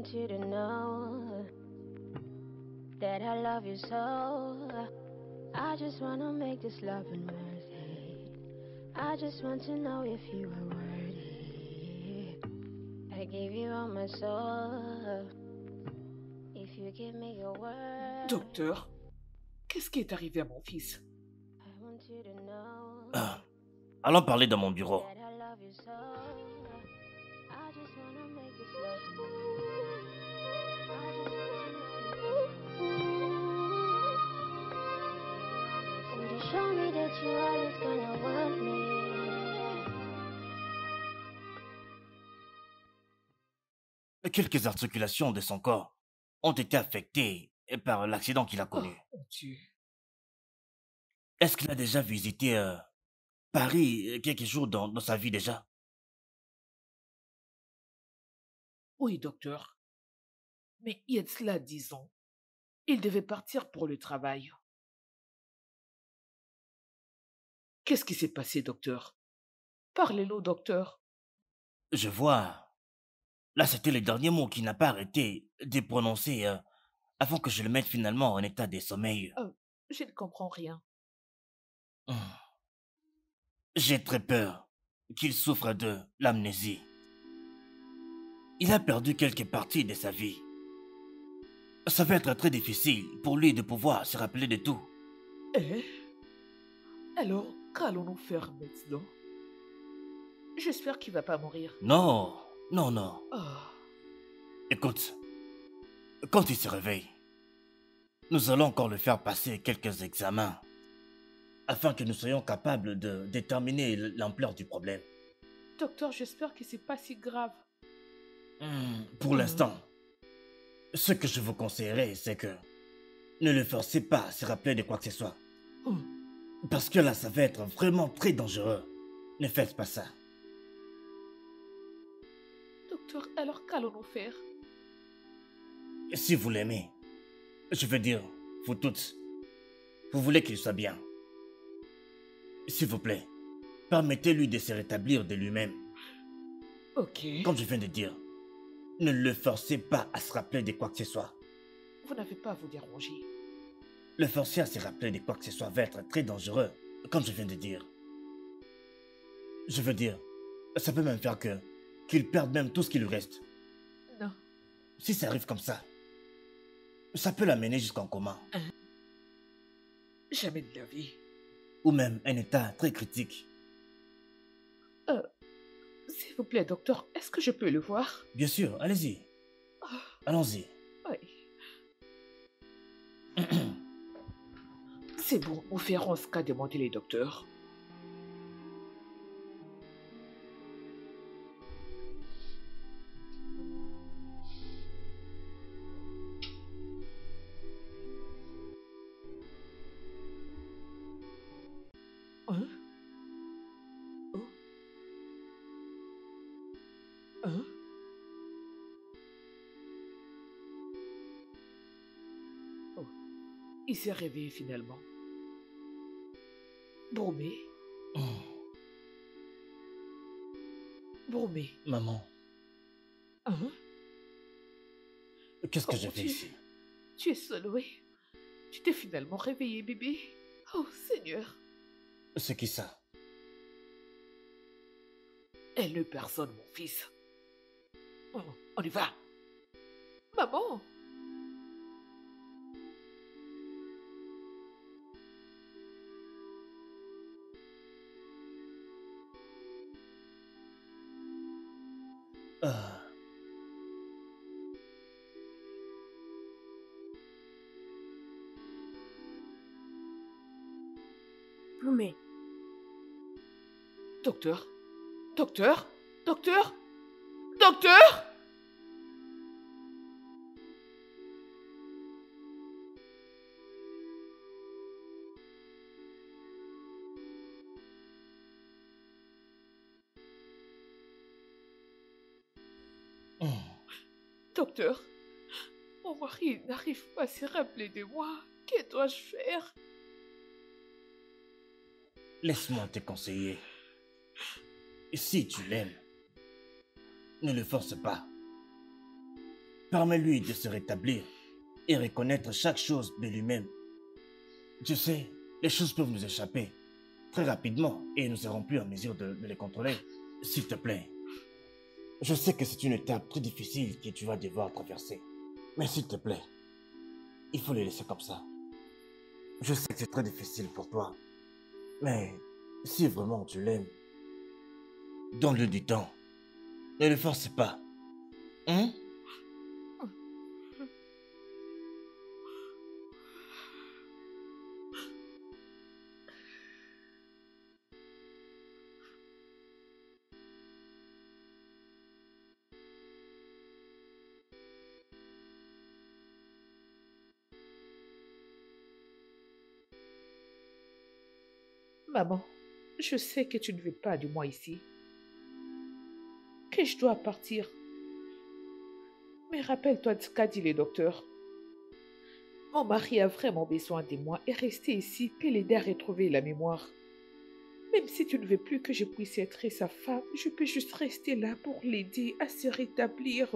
want you to know that I love you so. I just wanna make this loving worth it. I just want to know if you are worthy. I give you all my soul. If you give me your word.
Docteur, qu'est-ce qui est arrivé à mon fils?
I want you to know
Allons parler dans mon bureau.
that I love you so. I just wanna make this loving worth it. I just want to know if you are worthy. Would you show me that you always gonna want me?
Quelques articulations de son corps ont été affectées par l'accident qu'il a
Oh,
connu.
mon Dieu.
Est-ce qu'il a déjà visité Paris quelques jours dans sa vie déjà?
Oui, docteur. Mais il y a de cela 10 ans. Il devait partir pour le travail. Qu'est-ce qui s'est passé, docteur? Parlez-le, docteur.
Je vois. Là, c'était le dernier mot qu'il n'a pas arrêté de prononcer avant que je le mette finalement en état de sommeil.
Je ne comprends rien.
Hum. J'ai très peur qu'il souffre de l'amnésie. Il a perdu quelques parties de sa vie. Ça va être très difficile pour lui de pouvoir se rappeler de tout.
Eh? Alors, qu'allons-nous faire maintenant? J'espère qu'il va pas mourir.
Non, non, non.
Ah,
Écoute, quand il se réveille, nous allons encore le faire passer quelques examens afin que nous soyons capables de déterminer l'ampleur du problème.
docteur, j'espère que c'est pas si grave.
Pour l'instant, ce que je vous conseillerais, c'est que ne le forcez pas à se rappeler de quoi que ce soit.
Hum.
Parce que là, ça va être vraiment très dangereux. Ne faites pas ça.
Docteur, alors qu'allons-nous faire?
Si vous l'aimez, je veux dire, vous toutes, vous voulez qu'il soit bien. S'il vous plaît, permettez-lui de se rétablir de lui-même.
Ok.
Comme je viens de dire, ne le forcez pas à se rappeler de quoi que ce soit.
Vous n'avez pas à vous déranger.
Le forcer à se rappeler de quoi que ce soit va être très dangereux, comme je viens de dire. Je veux dire, ça peut même faire qu'il perde même tout ce qui lui reste.
Non.
Si ça arrive comme ça peut l'amener jusqu'en coma.
Jamais de la vie.
Ou même un état très critique.
S'il vous plaît, docteur, est-ce que je peux le voir?
Bien sûr, allez-y.
Ah,
Allons-y.
oui. C'est bon, nous ferons ce qu'a demandé les docteurs. Hein? Oh. Hein? Oh. Il s'est réveillé finalement. Bromé, Bromé.
Maman,
Hein?
qu'est-ce que
Oh,
j'ai fait
Dieu.
ici?
Tu es seul, oui. Tu t'es finalement réveillé, bébé. Oh, Seigneur.
C'est qui ça?
Elle ne personne, mon fils. Oh, on y va. Maman.
Ah.
Bromé,
Docteur. Docteur. Docteur. Docteur. Docteur, mon mari n'arrive pas à se rappeler de moi. Que dois-je faire?
Laisse-moi te conseiller. Si tu l'aimes, ne le force pas. Permets-lui de se rétablir et reconnaître chaque chose de lui-même. Je sais, les choses peuvent nous échapper très rapidement et nous ne serons plus en mesure de les contrôler. S'il te plaît, je sais que c'est une étape très difficile que tu vas devoir traverser. Mais s'il te plaît, il faut les laisser comme ça. Je sais que c'est très difficile pour toi, mais si vraiment tu l'aimes, donne-lui du temps. Ne le force pas. Hein?
Maman, je sais que tu ne veux pas de moi ici, que je dois partir. Mais rappelle-toi de ce qu'a dit le docteur. Mon mari a vraiment besoin de moi et rester ici peut l'aider à retrouver la mémoire. Même si tu ne veux plus que je puisse être sa femme, je peux juste rester là pour l'aider à se rétablir.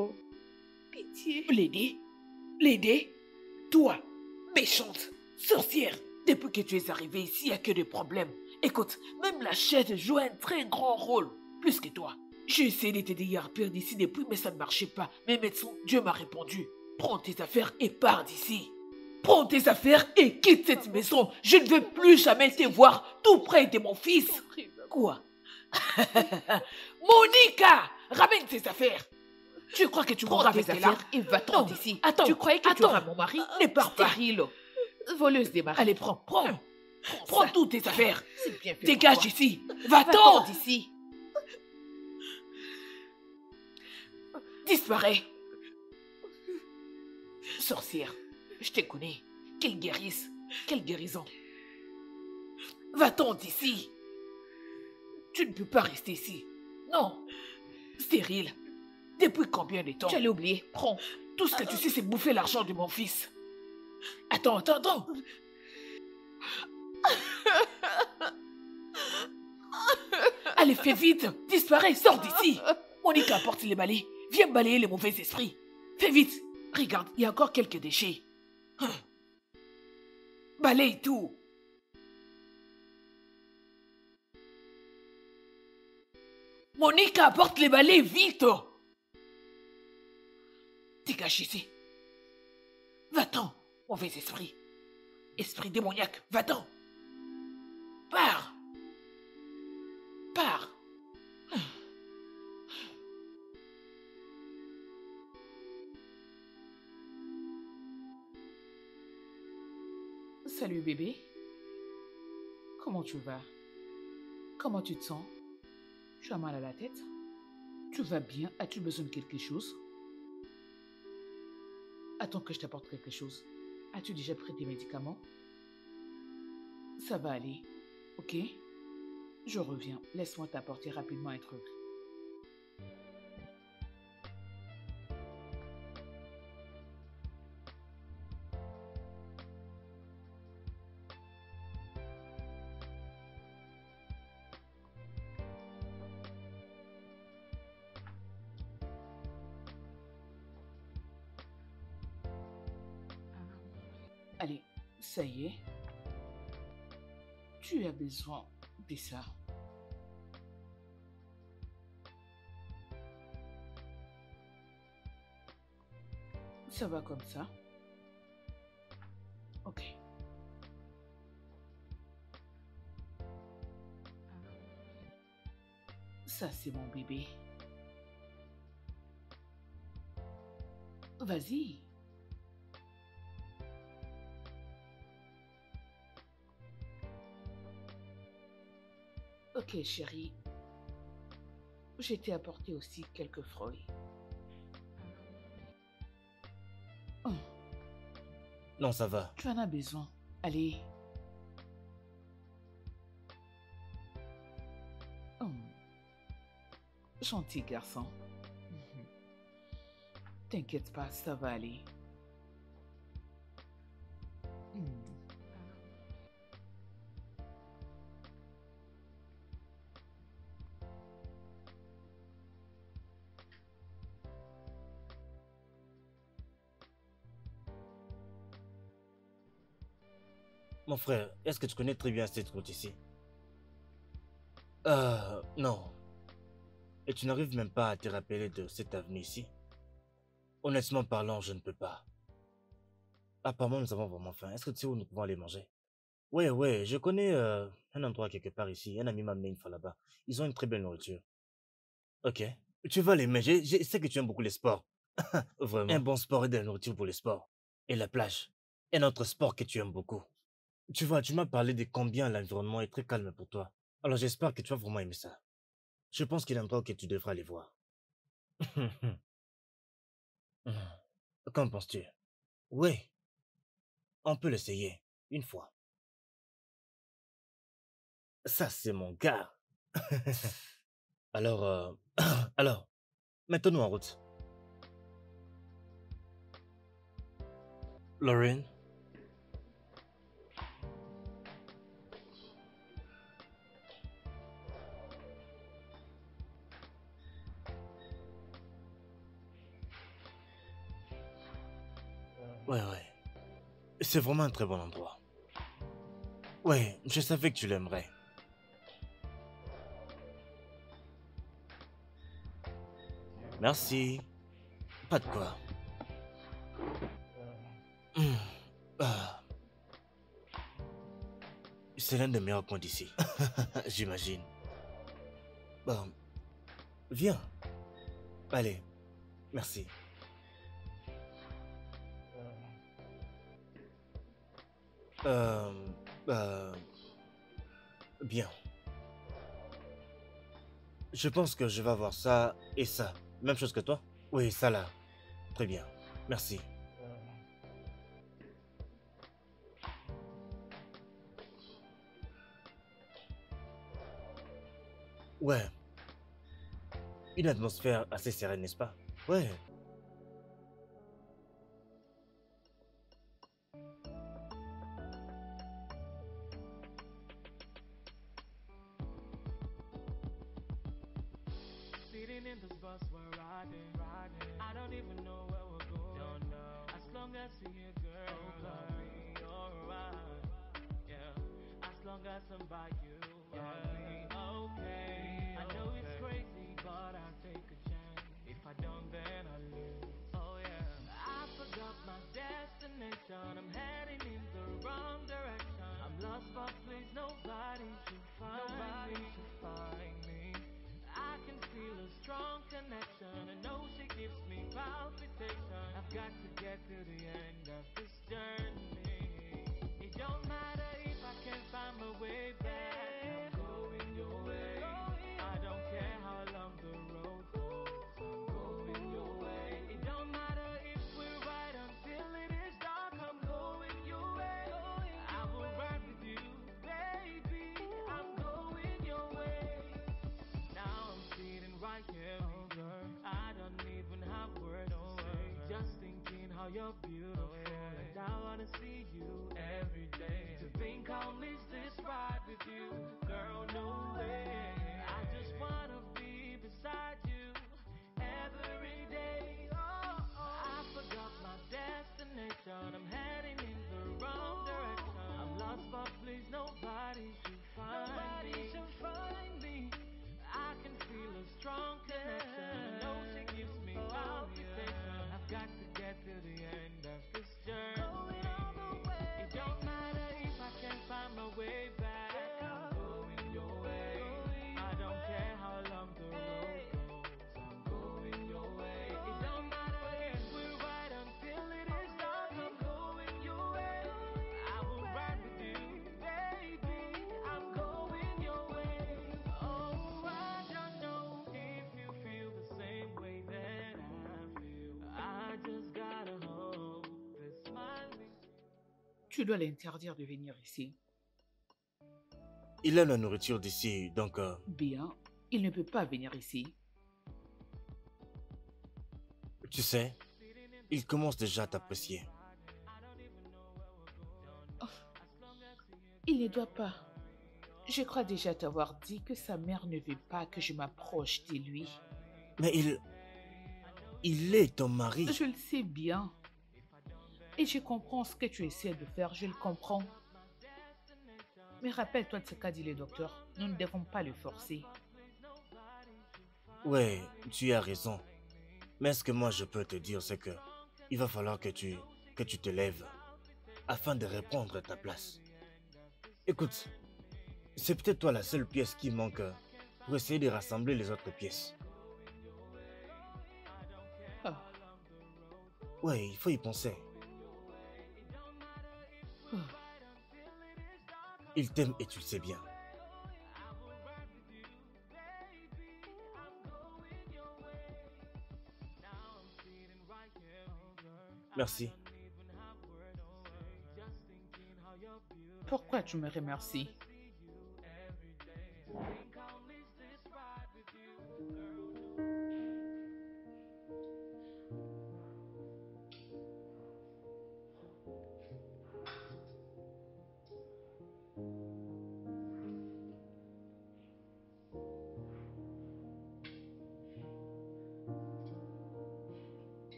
Pitié. L'aider? L'aider? Toi, méchante, sorcière. Depuis que tu es arrivée ici, il n'y a que des problèmes. Écoute, même la chaise joue un très grand rôle, plus que toi. J'ai essayé de t'aider à partir d'ici depuis, mais ça ne marchait pas. Mais médecin, Dieu m'a répondu. Prends tes affaires et pars d'ici. Prends tes affaires et quitte cette maison. Je ne veux plus jamais te voir tout près de mon fils. Quoi? Monica, ramène tes affaires. Tu crois que tu mourras avec tes affaires et va-t'en d'ici. Attends, tu croyais que tu auras mon mari? Ne pars pas. Voleuse des maris. Allez, prends. Prends toutes tes affaires. C'est bien fait. Dégage d'ici. Va-t'en d'ici. Disparais. Sorcière, je te connais. Quelle guérisse, quelle guérison. Va-t'en d'ici. Tu ne peux pas rester ici. Non. Stérile. Depuis combien de temps? Tu allais oublier. Prends. Tout ce que tu sais, c'est bouffer l'argent de mon fils. Attends. Allez, fais vite. Disparais, sors d'ici. Monica, apporte les balais. Viens balayer les mauvais esprits. Fais vite. Regarde, il y a encore quelques déchets. Balaye tout. Monica, apporte les balais, vite. Dégage ici. Va-t'en, mauvais esprit. Esprit démoniaque, va-t'en. Pars. Salut bébé. Comment tu vas? Comment tu te sens? Tu as mal à la tête? Tu vas bien? As-tu besoin de quelque chose? Attends que je t'apporte quelque chose. As-tu déjà pris tes médicaments? Ça va aller, ok? Je reviens. Laisse-moi t'apporter rapidement un truc. Allez, ça y est. Tu as besoin de ça. Ça va comme ça? Ok. Ça, c'est mon bébé. Vas-y. Ok, chérie. Je t'ai apporté aussi quelques fruits. Oh,
Non, ça va.
tu en as besoin. Allez. Oh, gentil garçon. T'inquiète pas, ça va aller.
Mon frère, est-ce que tu connais très bien cette route ici? Non. Et tu n'arrives même pas à te rappeler de cette avenue ici? Honnêtement parlant, je ne peux pas. Apparemment, nous avons vraiment faim. Est-ce que tu sais où nous pouvons aller manger? Ouais, je connais un endroit quelque part ici. Un ami m'a amené une fois là-bas. Ils ont une très belle nourriture. Ok. Tu vas aller, mais je sais que tu aimes beaucoup les sports. Vraiment. Un bon sport et de la nourriture pour les sports. Et la plage. Un autre sport que tu aimes beaucoup. Tu vois, tu m'as parlé de combien l'environnement est très calme pour toi. Alors j'espère que tu vas vraiment aimer ça. Je pense qu'il y a un endroit que tu devras aller voir. Qu'en penses-tu? Oui, on peut l'essayer. Une fois. Ça, c'est mon gars. Alors, alors, mettons-nous en route. Lauren? Ouais. C'est vraiment un très bon endroit. Ouais, je savais que tu l'aimerais. Merci. Pas de quoi. Ah. C'est l'un des meilleurs coins d'ici. J'imagine. Bon, viens. Allez, merci. Euh, bien. Je pense que je vais avoir ça et ça. Même chose que toi? Oui, ça là. Très bien. Merci. Ouais. Une atmosphère assez sereine, n'est-ce pas? Ouais.
Sitting in this bus, we're riding. I don't even know where we're going. Don't know. As long as you're here, girl, I'll be alright. Yeah. As long as I'm by you, I'll be okay. I know it's crazy, but I'll take a chance. If I don't, then I lose. Oh yeah. I forgot my destination. I'm heading in the wrong direction. I'm lost, but please nobody should find me. I can feel a strong connection. I know she gives me palpitation. I've got to get to the end of this journey. It don't matter if I can't find my way back. I'm going your way. I don't care how long the road goes. I'm going your way. It don't matter if we're right until it is dark. I'm going your way. I will ride with you, baby. I'm going your way. Now I'm sitting right here with you. I don't even have words to say. Just thinking how you're beautiful, and I wanna see you every day. To think I'll miss this ride with you, girl, no way. I just wanna be beside you every day. Oh, I forgot my destination. I'm heading in the wrong direction. I'm lost, but please nobody should find me. I can feel a strong connection. I know she gives me palpitation. I've got to get to the end of this journey. It don't matter if I can't find my way back. I'm going your way. I don't care how long the road goes. I'm going your way. It don't matter if we're right until it is dark. I'm going your way. I will ride with you, baby. I'm going your way. Oh, I don't know if you feel the same way that I feel. I just gotta hope that smiling.
Tu dois l'interdire de venir ici.
Il aime la nourriture d'ici, donc...
Bien, il ne peut pas venir ici.
Tu sais, il commence déjà à t'apprécier.
Il ne doit pas. Je crois déjà t'avoir dit que sa mère ne veut pas que je m'approche de lui.
Mais il est ton mari.
Je le sais bien. Et je comprends ce que tu essaies de faire, je le comprends.
Mais rappelle-toi de ce qu'a dit le docteur. Nous ne devons pas le forcer.
Ouais, tu as raison. Mais ce que moi je peux te dire, c'est que il va falloir que tu te lèves afin de répondre à ta place. Écoute, c'est peut-être toi la seule pièce qui manque pour essayer de rassembler les autres pièces.
Ah.
Ouais, il faut y penser.
Ah.
Il t'aime et tu le sais bien. Merci.
Pourquoi tu me remercies?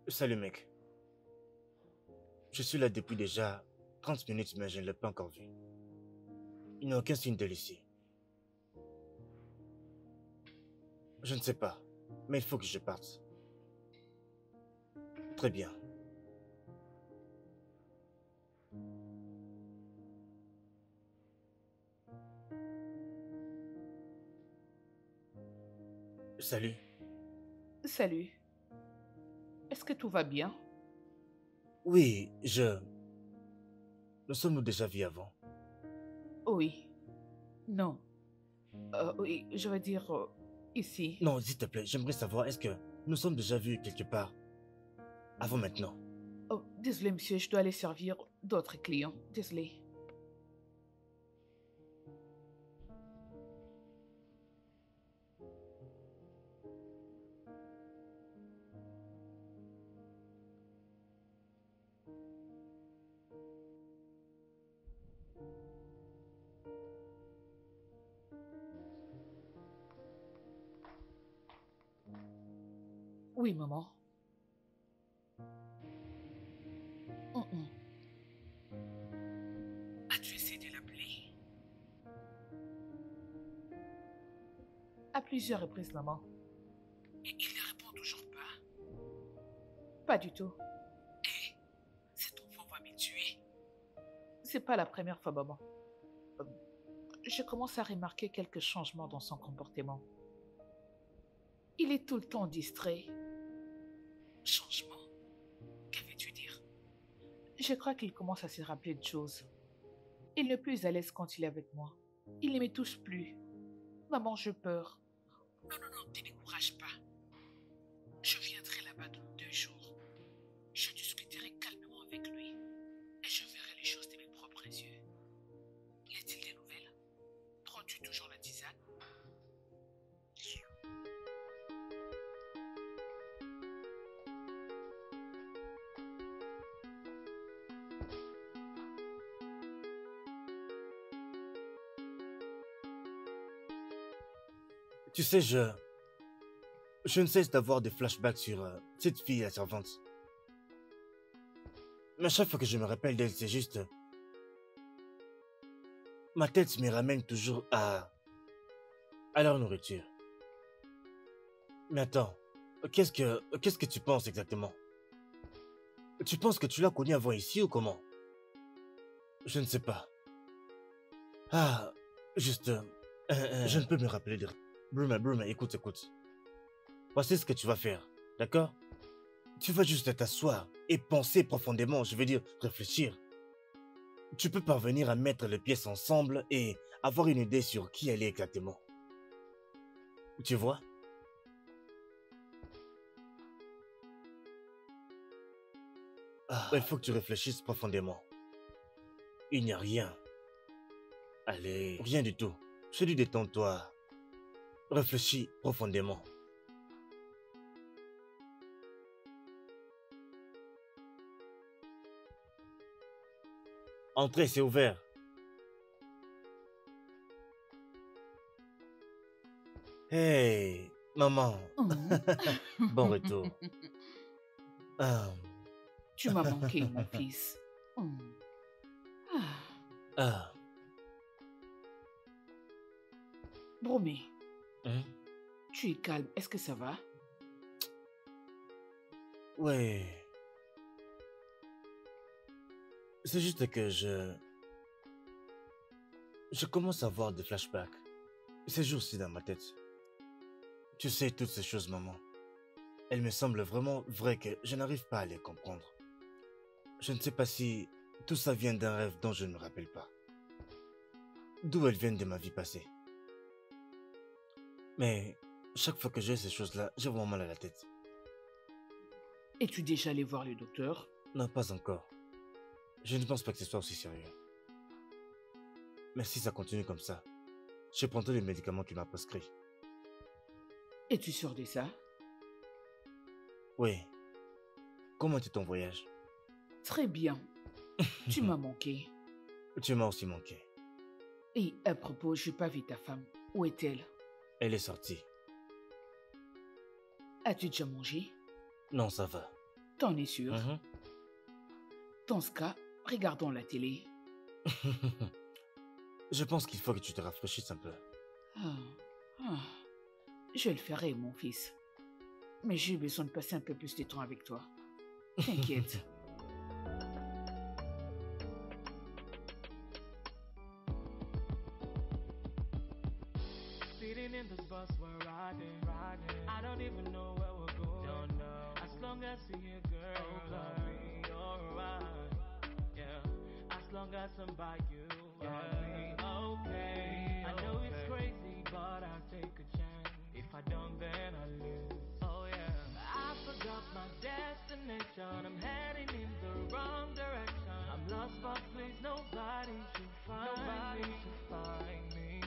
Salut mec. Je suis là depuis déjà 30 minutes mais je ne l'ai pas encore vu. Il n'y a aucun signe de Lucie. Je ne sais pas, mais il faut que je parte. Très bien. Salut.
Salut. Est-ce que tout va bien?
Oui, Nous sommes-nous déjà vus avant?
Oui. Non. Oui, je veux dire ici.
Non, s'il te plaît, j'aimerais savoir, est-ce que nous sommes déjà vus quelque part avant maintenant?
Oh, désolé, monsieur, je dois aller servir d'autres clients. Désolé. Oui, maman. As-tu essayé de l'appeler? À plusieurs reprises, maman. Et il ne répond toujours pas? Pas du tout. Hé, cet enfant va me tuer. C'est pas la première fois, maman. Je commence à remarquer quelques changements dans son comportement. Il est tout le temps distrait. Changement? Que veux-tu dire? Je crois qu'il commence à se rappeler de choses. Il n'est plus à l'aise quand il est avec moi. Il ne me touche plus. Maman, je peur. Non, ne te décourage pas. Je viendrai là-bas dans 2 jours. Je
Tu sais, je ne cesse d'avoir des flashbacks sur cette fille, la servante. Mais à chaque fois que je me rappelle d'elle, c'est juste... ma tête me ramène toujours à leur nourriture. Mais attends, qu'est-ce que tu penses exactement? Tu penses que tu l'as connue avant ici ou comment? Je ne sais pas. Ah, juste... je ne peux me rappeler de... Bruma, écoute. Voici ce que tu vas faire, d'accord? Tu vas juste t'asseoir et penser profondément, je veux dire réfléchir. Tu peux parvenir à mettre les pièces ensemble et avoir une idée sur qui elle est exactement. Tu vois? Il faut que tu réfléchisses profondément. Il n'y a rien. Allez, rien du tout. Je dis détends-toi. Réfléchis profondément. Entrez, c'est ouvert. Hey, maman. Bon retour.
Tu m'as manqué, mon fils. Bromé, tu es calme. Est-ce que ça va?
Ouais. C'est juste que je commence à avoir des flashbacks. Ces jours-ci dans ma tête. Tu sais, toutes ces choses, maman. Elles me semblent vraiment vraies que je n'arrive pas à les comprendre. Je ne sais pas si tout ça vient d'un rêve dont je ne me rappelle pas. D'où elles viennent de ma vie passée. Mais chaque fois que j'ai ces choses-là, j'ai vraiment mal à la tête.
Es-tu déjà allé voir le docteur?
Non, pas encore. Je ne pense pas que ce soit aussi sérieux. Mais si ça continue comme ça, je prendrai les médicaments que tu m'as prescrits.
Es-tu sûr de ça?
Oui. Comment était ton voyage?
Très bien. Tu m'as manqué.
Tu m'as aussi manqué.
Et à propos, je n'ai pas vu ta femme. Où est-elle?
Elle est sortie.
As-tu déjà mangé?
Non, ça va.
T'en es sûr? Dans ce cas, regardons la télé.
Je pense qu'il faut que tu te rafraîchisses un peu.
Je le ferai, mon fils. Mais j'ai besoin de passer un peu plus de temps avec toi. T'inquiète.
Sitting in this bus, we're riding. I don't even know where we're going. Don't know. As long as you're here, girl, I'll be alright. Yeah. As long as I'm by you, I'll be okay. I know it's crazy, but I'll take a chance. If I don't, then I lose. Oh yeah. I forgot my destination. I'm heading in the wrong direction. I'm lost, but please nobody should find me.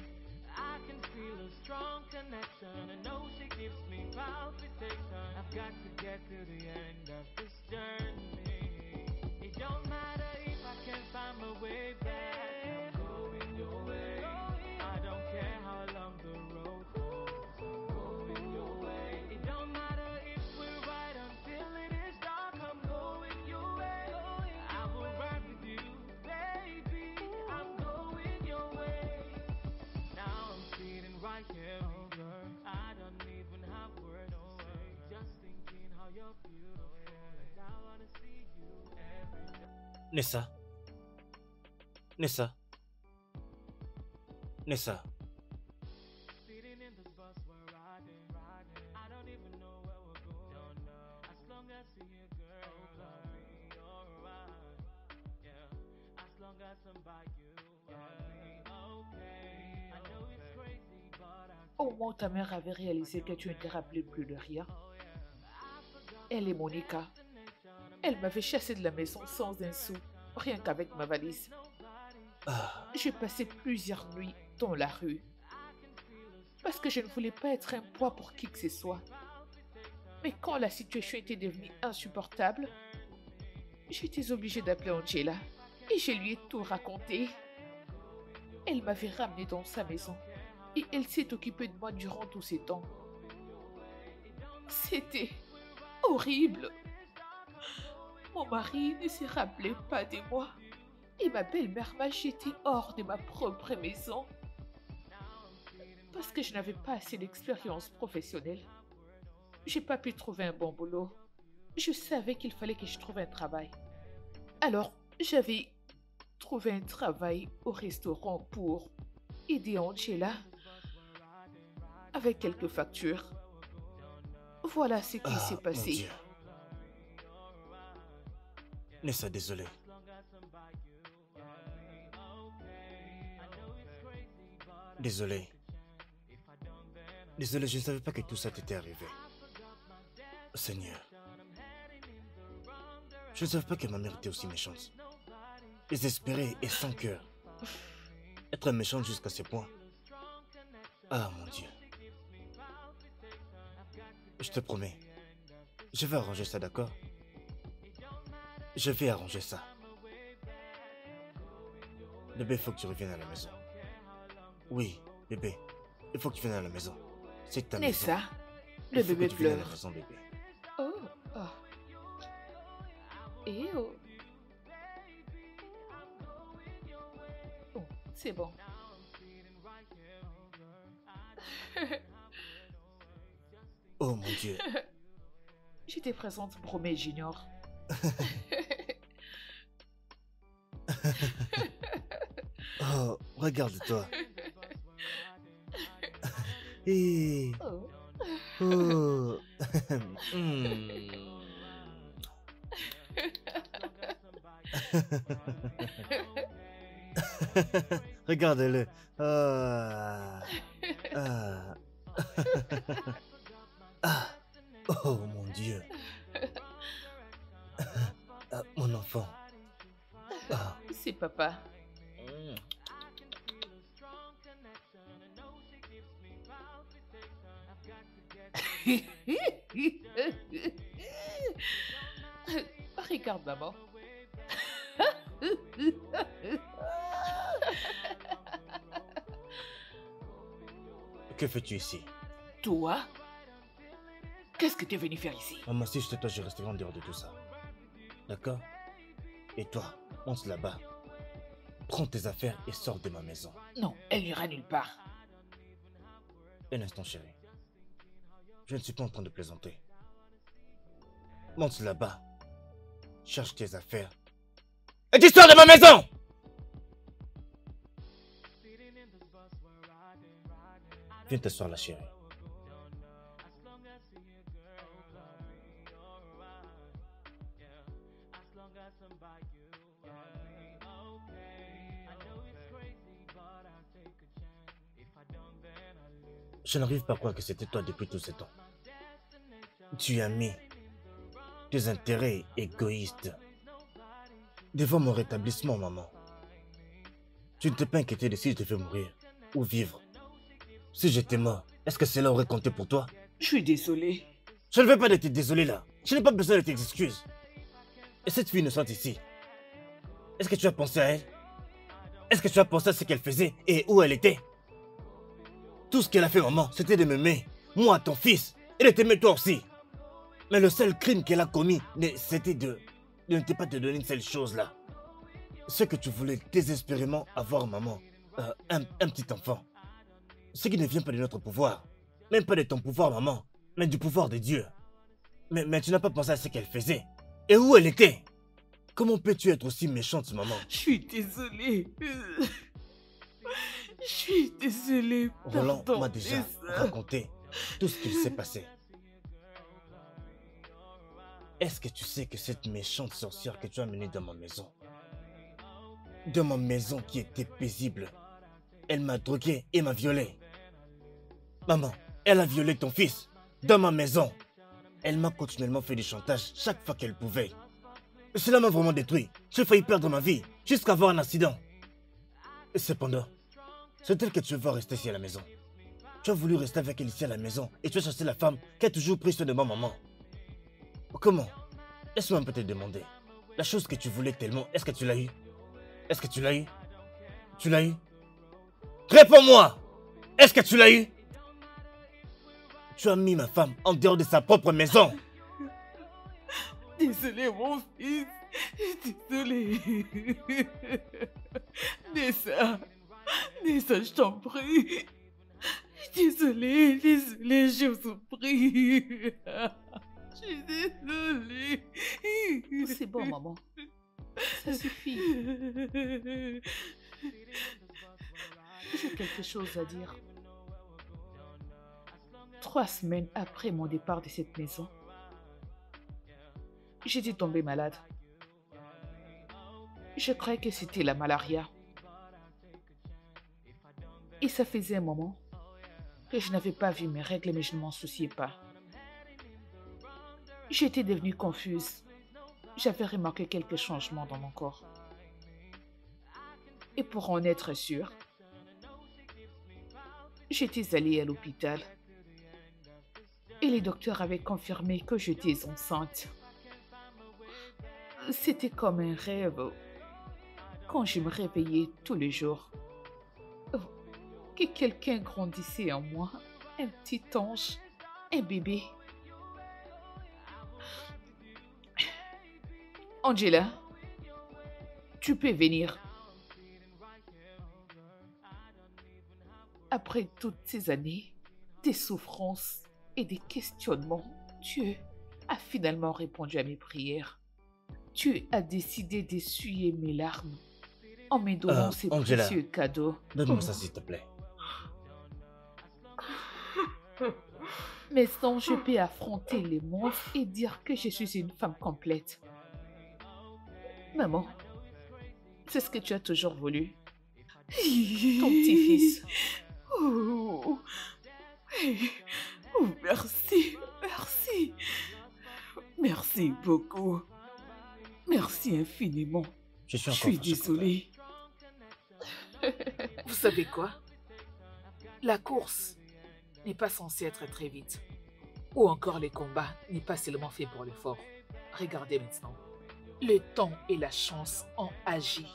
I can feel a strong connection. I know she gives me palpitation. I've got to get to the end of this journey. It don't matter if I can't find my way back. I'm going your way. I don't care how long the road goes. I'm going your way. It don't matter if we're right until it is dark. I'm going your way. I will ride with you, baby. I'm going your way. Now I'm sitting right here with you. I don't even have words to say. Just thinking how you're beautiful, and I wanna see you every day.
Nessa.
Sitting in this bus, we're riding. I don't even know where we're going. Don't know. As long as you're here, girl, I'll be alright. Yeah. As long as I'm by you, I'll be okay. I know it's crazy, but
Au moment où ta mère avait réalisé que tu ne te rappelais plus de rien, elle et Monica, elle m'avait chassé de la maison sans un sou, rien qu'avec ma valise. J'ai passé plusieurs nuits dans la rue parce que je ne voulais pas être un poids pour qui que ce soit. Mais quand la situation était devenue insupportable, j'étais obligée d'appeler Angela et je lui ai tout raconté. Elle m'avait ramenée dans sa maison Et elle s'est occupée de moi durant tous ces temps. C'était horrible. Mon mari ne se rappelait pas de moi. Et ma belle-mère m'a jeté hors de ma propre maison. Parce que je n'avais pas assez d'expérience professionnelle. J'ai pas pu trouver un bon boulot. Je savais qu'il fallait que je trouve un travail. Alors, j'avais trouvé un travail au restaurant pour aider Angela avec quelques factures. Voilà ce qui s'est
Mon
passé.
Dieu. Nessa, désolé. Désolé. Désolé, je ne savais pas que tout ça t'était arrivé. Seigneur. Je ne savais pas que ma mère était aussi méchante. Désespérée et sans cœur. Être méchante jusqu'à ce point. Ah, mon Dieu. Je te promets. Je vais arranger ça, d'accord? Je vais arranger ça. Bébé, il faut que tu reviennes à la maison. Oui, bébé. Il faut que tu viennes à la maison. C'est ta maison.
Nessa, le
Il faut
bébé
que tu viennes à la
pleure.
maison, bébé.
Oh, oh. Et oh. Oh, c'est bon.
Oh mon Dieu.
J'étais présente pour Romeo Junior.
Oh, regarde-toi. Et...
Oh.
Oh. Regarde-le. Ah. Ah. Ah. Oh mon Dieu. Ah, mon enfant. Ah.
C'est papa. Regarde maman.
Que fais-tu ici?
Toi? Qu'est-ce que tu es venu faire ici?
Maman, si j'étais toi, je resterais en dehors de tout ça. D'accord? Et toi, monte là-bas. Prends tes affaires et sors de ma maison.
Non, elle n'ira nulle part.
Un instant, chérie. Je ne suis pas en train de plaisanter. Monte là-bas. Cherche tes affaires. Et tu sors de ma maison! Viens t'asseoir là, chérie. Je n'arrive pas à croire que c'était toi depuis tous ces temps. Tu as mis tes intérêts égoïstes devant mon rétablissement, maman. Tu ne t'es pas inquiété de si je devais mourir ou vivre. Si j'étais mort, est-ce que cela aurait compté pour toi?
Je suis désolée.
Je ne veux pas d'être désolé là. Je n'ai pas besoin de tes excuses. Et cette fille innocente ici, est-ce que tu as pensé à elle? Est-ce que tu as pensé à ce qu'elle faisait et où elle était? Tout ce qu'elle a fait, maman, c'était de m'aimer, moi, ton fils, et de t'aimer toi aussi. Mais le seul crime qu'elle a commis, c'était de ne pas te donner une seule chose là. Ce que tu voulais désespérément avoir, maman, un petit enfant. Ce qui ne vient pas de notre pouvoir, même pas de ton pouvoir, maman, mais du pouvoir de Dieu. Mais tu n'as pas pensé à ce qu'elle faisait, et où elle était. Comment peux-tu être aussi méchante, maman?
Je suis désolée. Je suis désolée.
Roland
Pardon,
m'a déjà
Nessa.
raconté tout ce qu'il s'est passé. Est-ce que tu sais que cette méchante sorcière que tu as amenée dans ma maison qui était paisible, elle m'a drogué et m'a violé. Maman, elle a violé ton fils dans ma maison. Elle m'a continuellement fait du chantage chaque fois qu'elle pouvait. Cela m'a vraiment détruit. J'ai failli perdre ma vie jusqu'à avoir un accident. Et cependant, c'est elle que tu veux rester ici à la maison. Tu as voulu rester avec elle ici à la maison et tu as chassé la femme qui a toujours pris soin de ma maman. Comment? Laisse-moi un peu te demander. La chose que tu voulais tellement, est-ce que tu l'as eu? Est-ce que tu l'as eu? Tu l'as eu? Réponds-moi! Est-ce que tu l'as eu? Tu as mis ma femme en dehors de sa propre maison.
Désolé, mon fils. Désolé. Nessa, je t'en prie. Désolé, je vous en prie. Je suis désolée.
C'est bon, maman. Ça suffit. J'ai quelque chose à dire. 3 semaines après mon départ de cette maison, j'étais tombée malade. Je croyais que c'était la malaria. Et ça faisait un moment que je n'avais pas vu mes règles, mais je ne m'en souciais pas. J'étais devenue confuse. J'avais remarqué quelques changements dans mon corps. Et pour en être sûre, j'étais allée à l'hôpital. Et les docteurs avaient confirmé que j'étais enceinte. C'était comme un rêve. Quand je me réveillais tous les jours, que quelqu'un grandissait en moi, un petit ange, un bébé. Angela, tu peux venir. Après toutes ces années, des souffrances et des questionnements, Dieu a finalement répondu à mes prières. Dieu a décidé d'essuyer mes larmes en me donnant ces
Angela,
précieux cadeaux.
Donne-moi ça, s'il te plaît.
Mais sans je peux affronter les monstres et dire que je suis une femme complète. Maman, c'est ce que tu as toujours voulu. Ton petit-fils.
Oh, oh, merci. Merci beaucoup. Merci infiniment.
Je suis encore fâché
désolée. Vous savez quoi? La course n'est pas censée être très vite. Ou encore les combats n'est pas seulement fait pour l'effort. Regardez maintenant. Le temps et la chance ont agi.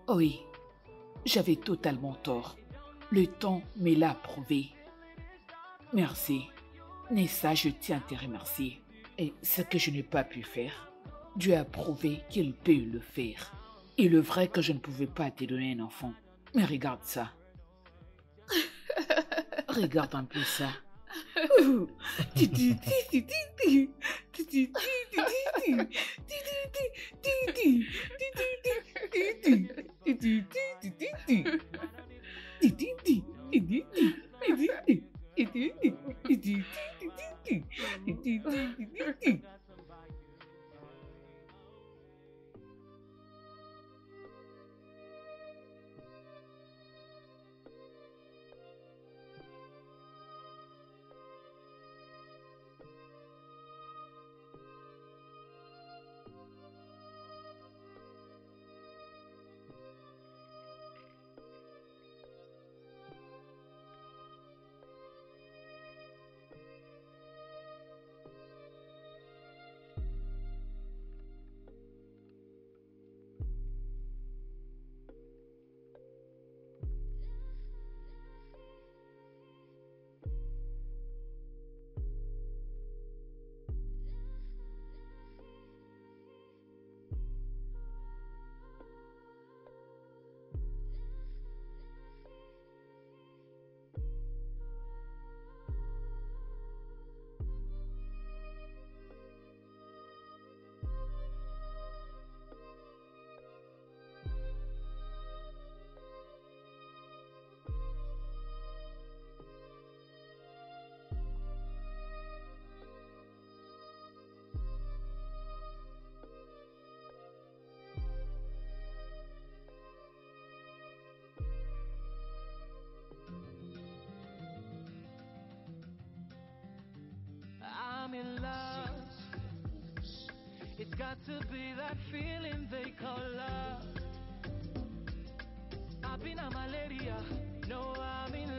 Oui, j'avais totalement tort. Le temps me l'a prouvé. Merci. Nessa, je tiens à te remercier. Et ce que je n'ai pas pu faire, Dieu a prouvé qu'il peut le faire. Il est vrai que je ne pouvais pas te donner un enfant. Mais regarde ça. Regarde un peu ça.
I'm in love. It's got to be that feeling they call love. I've been a malaria. No, I'm in